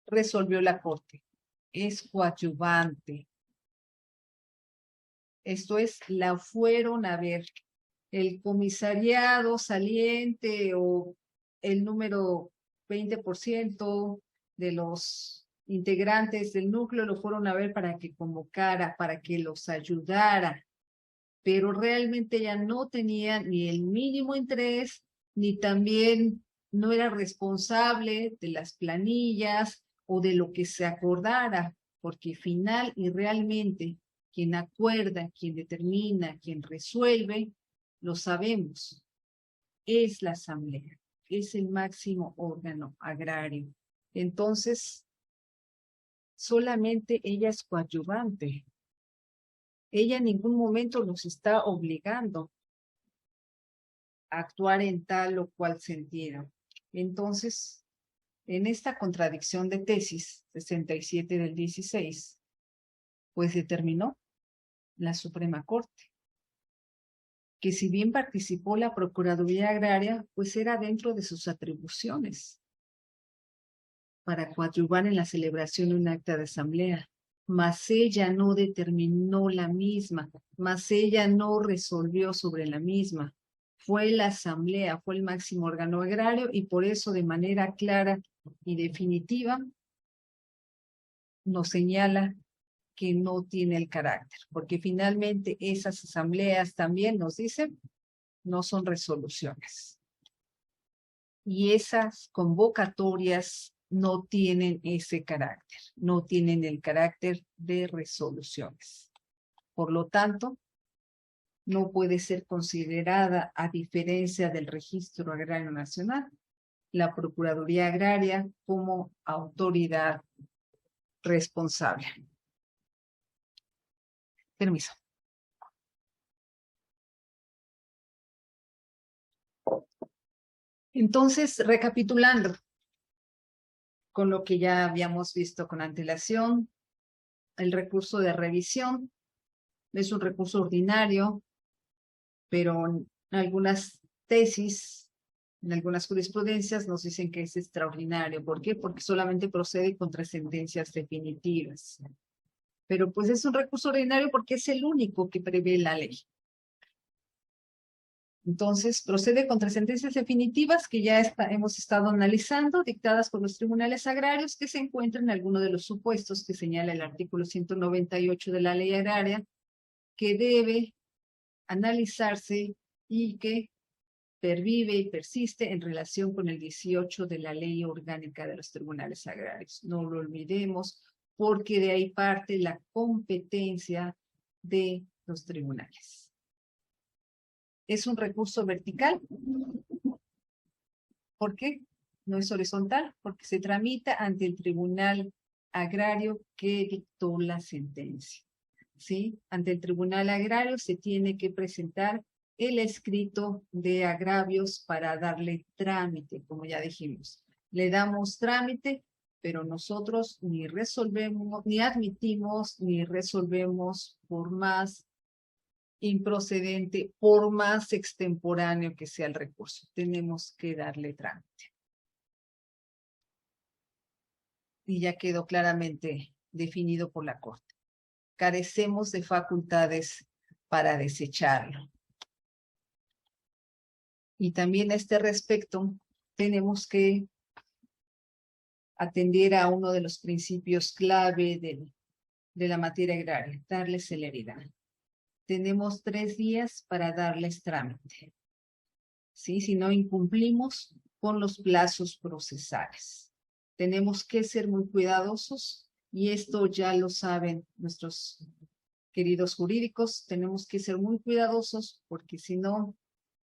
resolvió la Corte, es coadyuvante. Esto es, la fueron a ver el comisariado saliente o el número 20% de los integrantes del núcleo lo fueron a ver para que convocara, para que los ayudara, pero realmente ella no tenía ni el mínimo interés, ni también no era responsable de las planillas o de lo que se acordara, porque final y realmente quien acuerda, quien determina, quien resuelve, lo sabemos, es la asamblea, es el máximo órgano agrario. Entonces, solamente ella es coadyuvante. Ella en ningún momento nos está obligando a actuar en tal o cual sentido. Entonces, en esta contradicción de tesis 67 del 16, pues determinó la Suprema Corte que si bien participó la Procuraduría Agraria, pues era dentro de sus atribuciones para coadyuvar en la celebración de un acta de asamblea, mas ella no determinó la misma, mas ella no resolvió sobre la misma. Fue la asamblea, fue el máximo órgano agrario y por eso de manera clara y definitiva nos señala que no tiene el carácter, porque finalmente esas asambleas también nos dicen no son resoluciones. Y esas convocatorias no tienen ese carácter, no tienen el carácter de resoluciones. Por lo tanto, no puede ser considerada, a diferencia del Registro Agrario Nacional, la Procuraduría Agraria como autoridad responsable. Permiso. Entonces, recapitulando con lo que ya habíamos visto con antelación, el recurso de revisión es un recurso ordinario, pero en algunas tesis, en algunas jurisprudencias nos dicen que es extraordinario. ¿Por qué? Porque solamente procede contra sentencias definitivas. Pero pues es un recurso ordinario porque es el único que prevé la ley. Entonces, procede contra sentencias definitivas que ya hemos estado analizando, dictadas por los tribunales agrarios, que se encuentran en alguno de los supuestos que señala el artículo 198 de la Ley Agraria, que debe analizarse y que pervive y persiste en relación con el 18 de la Ley Orgánica de los Tribunales Agrarios. No lo olvidemos, porque de ahí parte la competencia de los tribunales. Es un recurso vertical. ¿Por qué? No es horizontal, porque se tramita ante el tribunal agrario que dictó la sentencia. ¿Sí? Ante el tribunal agrario se tiene que presentar el escrito de agravios para darle trámite, como ya dijimos. Le damos trámite, pero nosotros ni resolvemos, ni admitimos, ni resolvemos por más improcedente, por más extemporáneo que sea el recurso. Tenemos que darle trámite. Y ya quedó claramente definido por la Corte. Carecemos de facultades para desecharlo. Y también a este respecto, tenemos que atender a uno de los principios clave de la materia agraria, darle celeridad. Tenemos 3 días para darles trámite. ¿Sí? Si no incumplimos con los plazos procesales. Tenemos que ser muy cuidadosos y esto ya lo saben nuestros queridos jurídicos. Tenemos que ser muy cuidadosos porque si no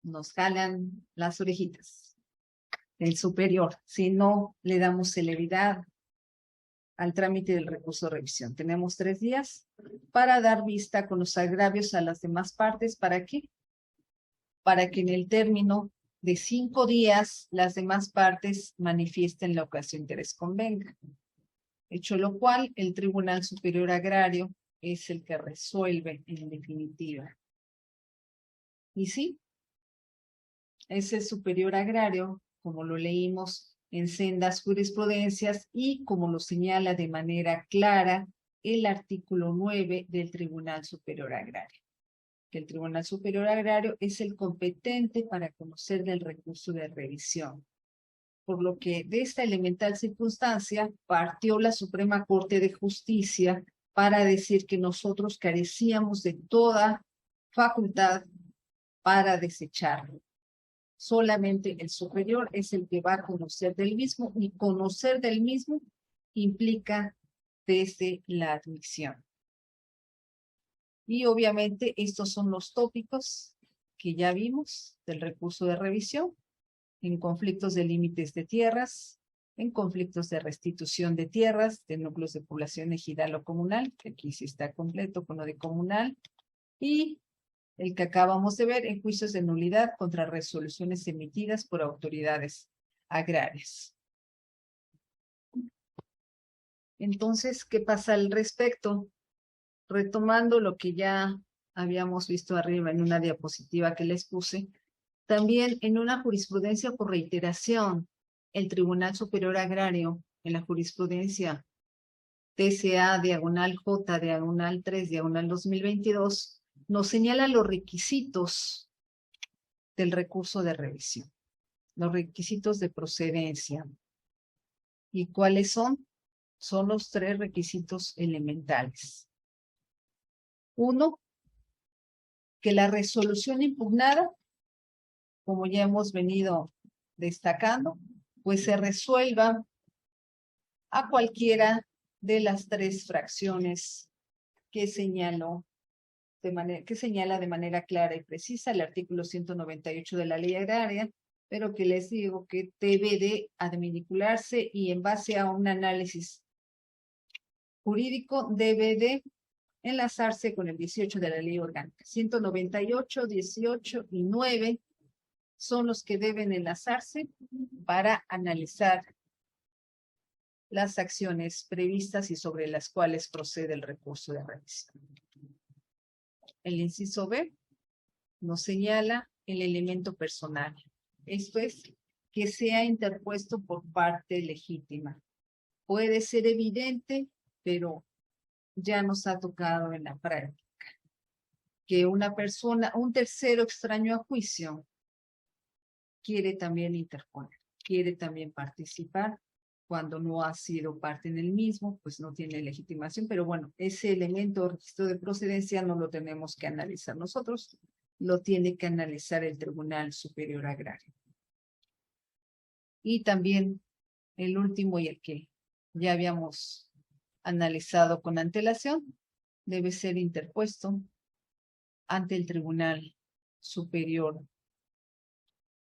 nos jalan las orejitas. El superior, si no le damos celeridad al trámite del recurso de revisión. Tenemos 3 días para dar vista con los agravios a las demás partes. ¿Para qué? Para que en el término de 5 días las demás partes manifiesten lo que a su interés convenga. Hecho lo cual, el Tribunal Superior Agrario es el que resuelve en definitiva. Y sí, es el Superior Agrario, como lo leímos en sendas jurisprudencias y como lo señala de manera clara el artículo 9 del Tribunal Superior Agrario. Que el Tribunal Superior Agrario es el competente para conocer del recurso de revisión. Por lo que de esta elemental circunstancia partió la Suprema Corte de Justicia para decir que nosotros carecíamos de toda facultad para desecharlo. Solamente el superior es el que va a conocer del mismo, y conocer del mismo implica desde la admisión. Y obviamente estos son los tópicos que ya vimos del recurso de revisión en conflictos de límites de tierras, en conflictos de restitución de tierras, de núcleos de población ejidal o comunal, que aquí sí está completo con lo de comunal, y el que acabamos de ver en juicios de nulidad contra resoluciones emitidas por autoridades agrarias. Entonces, ¿qué pasa al respecto? Retomando lo que ya habíamos visto arriba en una diapositiva que les puse, también en una jurisprudencia por reiteración, el Tribunal Superior Agrario, en la jurisprudencia TCA, diagonal J, diagonal 3, diagonal 2022, nos señala los requisitos del recurso de revisión, los requisitos de procedencia. ¿Y cuáles son? Son los 3 requisitos elementales. 1, que la resolución impugnada, como ya hemos venido destacando, pues se resuelva a cualquiera de las 3 fracciones que señala de manera clara y precisa el artículo 198 de la Ley Agraria, pero que les digo que debe de adminicularse y en base a un análisis jurídico debe de enlazarse con el 18 de la Ley Orgánica. 198, 18 y 9 son los que deben enlazarse para analizar las acciones previstas y sobre las cuales procede el recurso de revisión. El inciso B nos señala el elemento personal. Esto es, que sea interpuesto por parte legítima. Puede ser evidente, pero ya nos ha tocado en la práctica que una persona, un tercero extraño a juicio, quiere también interponer, quiere también participar. Cuando no ha sido parte en el mismo, pues no tiene legitimación, pero bueno, ese elemento registro de procedencia no lo tenemos que analizar nosotros, lo tiene que analizar el Tribunal Superior Agrario. Y también el último y el que ya habíamos analizado con antelación, debe ser interpuesto ante el Tribunal Superior,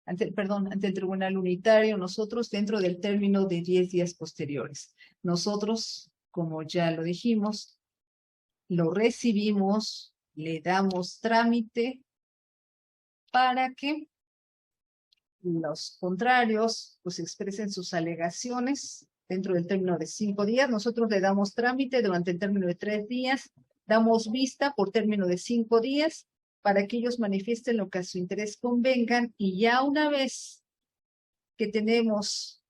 ante el Tribunal Unitario, nosotros dentro del término de 10 días posteriores. Nosotros, como ya lo dijimos, lo recibimos, le damos trámite para que los contrarios pues expresen sus alegaciones dentro del término de 5 días. Nosotros le damos trámite durante el término de 3 días, damos vista por término de 5 días para que ellos manifiesten lo que a su interés convengan, y ya una vez que tenemos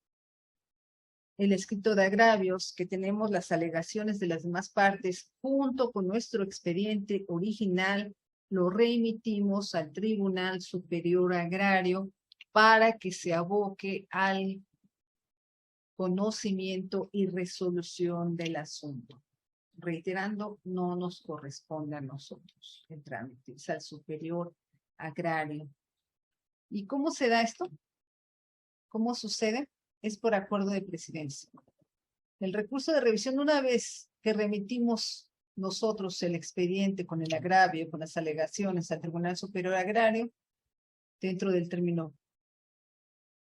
el escrito de agravios, que tenemos las alegaciones de las demás partes, junto con nuestro expediente original, lo reemitimos al Tribunal Superior Agrario para que se aboque al conocimiento y resolución del asunto. Reiterando, no nos corresponde a nosotros el trámite, es al Superior Agrario. ¿Y cómo se da esto? ¿Cómo sucede? Es por acuerdo de presidencia. El recurso de revisión, una vez que remitimos nosotros el expediente con el agravio, con las alegaciones al Tribunal Superior Agrario, dentro del término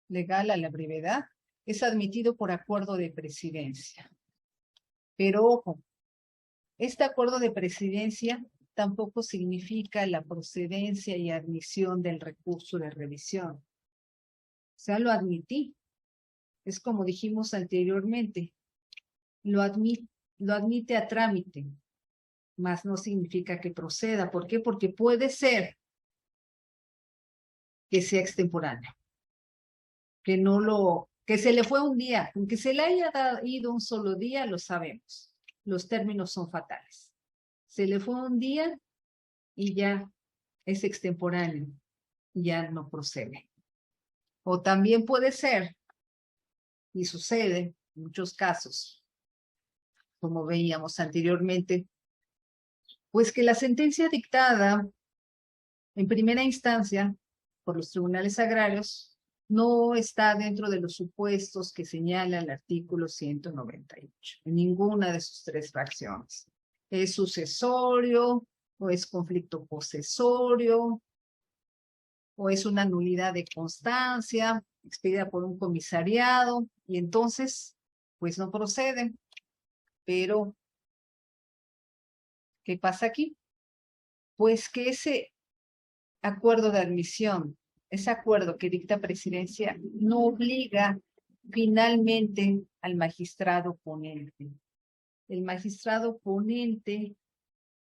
legal a la brevedad, es admitido por acuerdo de presidencia. Pero ojo, este acuerdo de presidencia tampoco significa la procedencia y admisión del recurso de revisión. O sea, lo admití. Es como dijimos anteriormente, lo admite a trámite, mas no significa que proceda. ¿Por qué? Porque puede ser que sea extemporáneo, que se le fue un día, aunque se le haya ido un solo día, lo sabemos. Los términos son fatales. Se le fue un día y ya es extemporáneo, ya no procede. O también puede ser, y sucede en muchos casos, como veíamos anteriormente, pues que la sentencia dictada en primera instancia por los tribunales agrarios no está dentro de los supuestos que señala el artículo 198, en ninguna de sus 3 fracciones. Es sucesorio, o es conflicto posesorio, o es una nulidad de constancia expedida por un comisariado, y entonces, pues no procede. Pero, ¿qué pasa aquí? Pues que ese acuerdo de admisión, ese acuerdo que dicta presidencia, no obliga finalmente al magistrado ponente. El magistrado ponente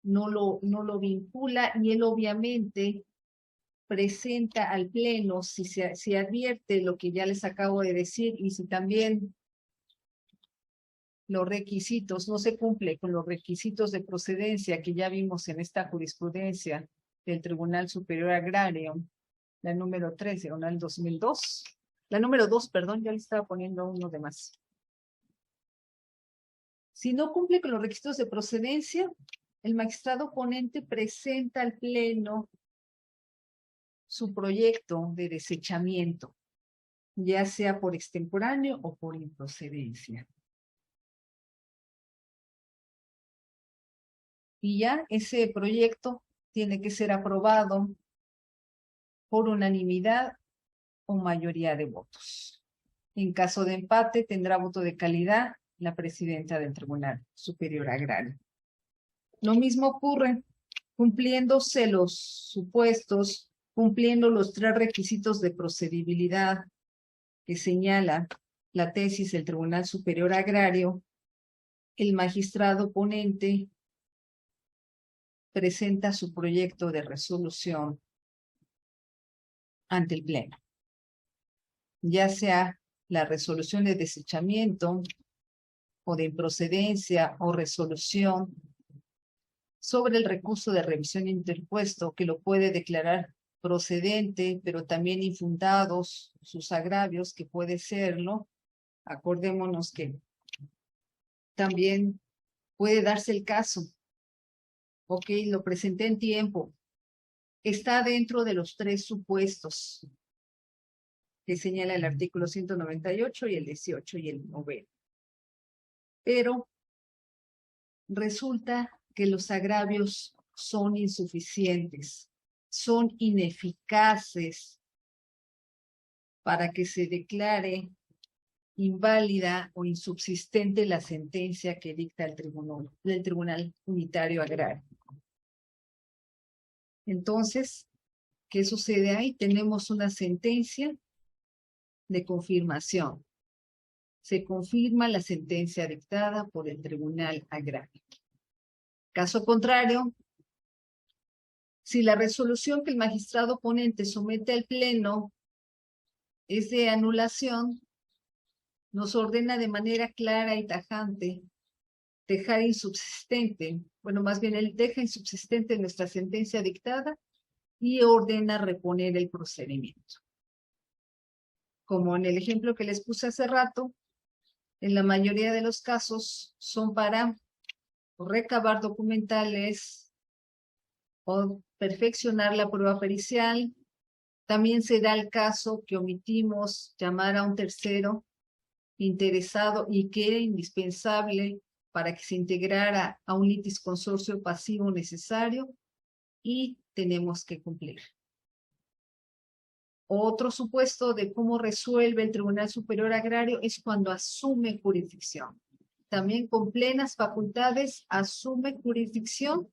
no lo vincula y él obviamente presenta al pleno si advierte lo que ya les acabo de decir y si también los requisitos, no se cumple con los requisitos de procedencia que ya vimos en esta jurisprudencia del Tribunal Superior Agrario, la número 3, diagonal 2002. La número 2, perdón, ya le estaba poniendo uno de más. Si no cumple con los requisitos de procedencia, el magistrado ponente presenta al pleno su proyecto de desechamiento, ya sea por extemporáneo o por improcedencia. Y ya ese proyecto tiene que ser aprobado por unanimidad o mayoría de votos. En caso de empate, tendrá voto de calidad la presidenta del Tribunal Superior Agrario. Lo mismo ocurre cumpliéndose los supuestos, cumpliendo los 3 requisitos de procedibilidad que señala la tesis del Tribunal Superior Agrario, el magistrado ponente presenta su proyecto de resolución ante el Pleno, ya sea la resolución de desechamiento o de improcedencia o resolución sobre el recurso de revisión interpuesto que lo puede declarar procedente, pero también infundados sus agravios, que puede serlo. Acordémonos que también puede darse el caso. Ok, lo presenté en tiempo. Está dentro de los 3 supuestos que señala el artículo 198 y el 18 y el 9. Pero resulta que los agravios son insuficientes, son ineficaces para que se declare inválida o insubsistente la sentencia que dicta el Tribunal Unitario Agrario. Entonces, ¿qué sucede ahí? Tenemos una sentencia de confirmación. Se confirma la sentencia dictada por el Tribunal Agrario. Caso contrario, si la resolución que el magistrado ponente somete al Pleno es de anulación, nos ordena de manera clara y tajante dejar insubsistente, bueno, más bien él deja insubsistente nuestra sentencia dictada y ordena reponer el procedimiento. Como en el ejemplo que les puse hace rato, en la mayoría de los casos son para recabar documentales o perfeccionar la prueba pericial. También se da el caso que omitimos llamar a un tercero interesado y que era indispensable para que se integrara a un litisconsorcio pasivo necesario y tenemos que cumplir. Otro supuesto de cómo resuelve el Tribunal Superior Agrario es cuando asume jurisdicción. También con plenas facultades asume jurisdicción,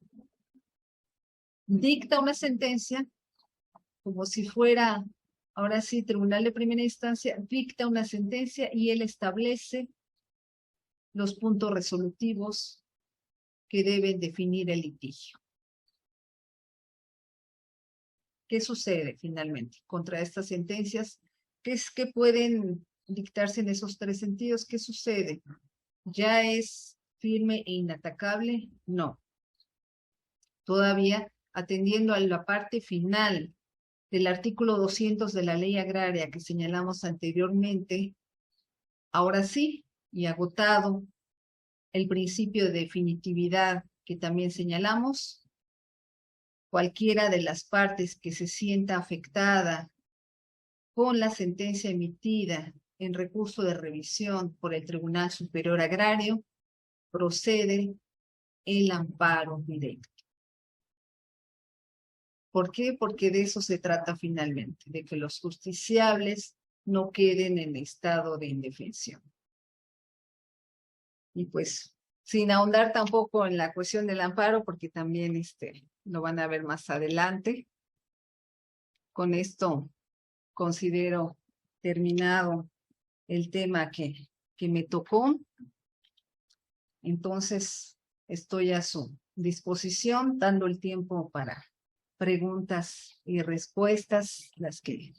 dicta una sentencia, como si fuera, ahora sí, Tribunal de Primera Instancia, dicta una sentencia y él establece los puntos resolutivos que deben definir el litigio. ¿Qué sucede finalmente contra estas sentencias? ¿Qué es que pueden dictarse en esos 3 sentidos? ¿Qué sucede? ¿Ya es firme e inatacable? No. Todavía, atendiendo a la parte final del artículo 200 de la Ley Agraria que señalamos anteriormente, ahora sí, y agotado el principio de definitividad que también señalamos, cualquiera de las partes que se sienta afectada con la sentencia emitida en recurso de revisión por el Tribunal Superior Agrario, procede el amparo directo. ¿Por qué? Porque de eso se trata finalmente, de que los justiciables no queden en estado de indefensión. Y pues, sin ahondar tampoco en la cuestión del amparo, porque también lo van a ver más adelante. Con esto considero terminado el tema que me tocó. Entonces, estoy a su disposición, dando el tiempo para preguntas y respuestas, las que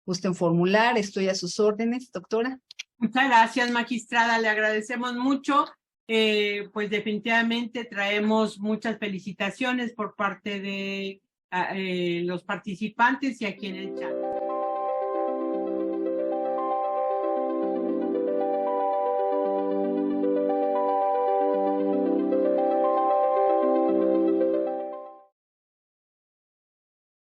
gusten formular. Estoy a sus órdenes, doctora. Muchas gracias, magistrada. Le agradecemos mucho. Pues definitivamente traemos muchas felicitaciones por parte de los participantes y aquí en el chat.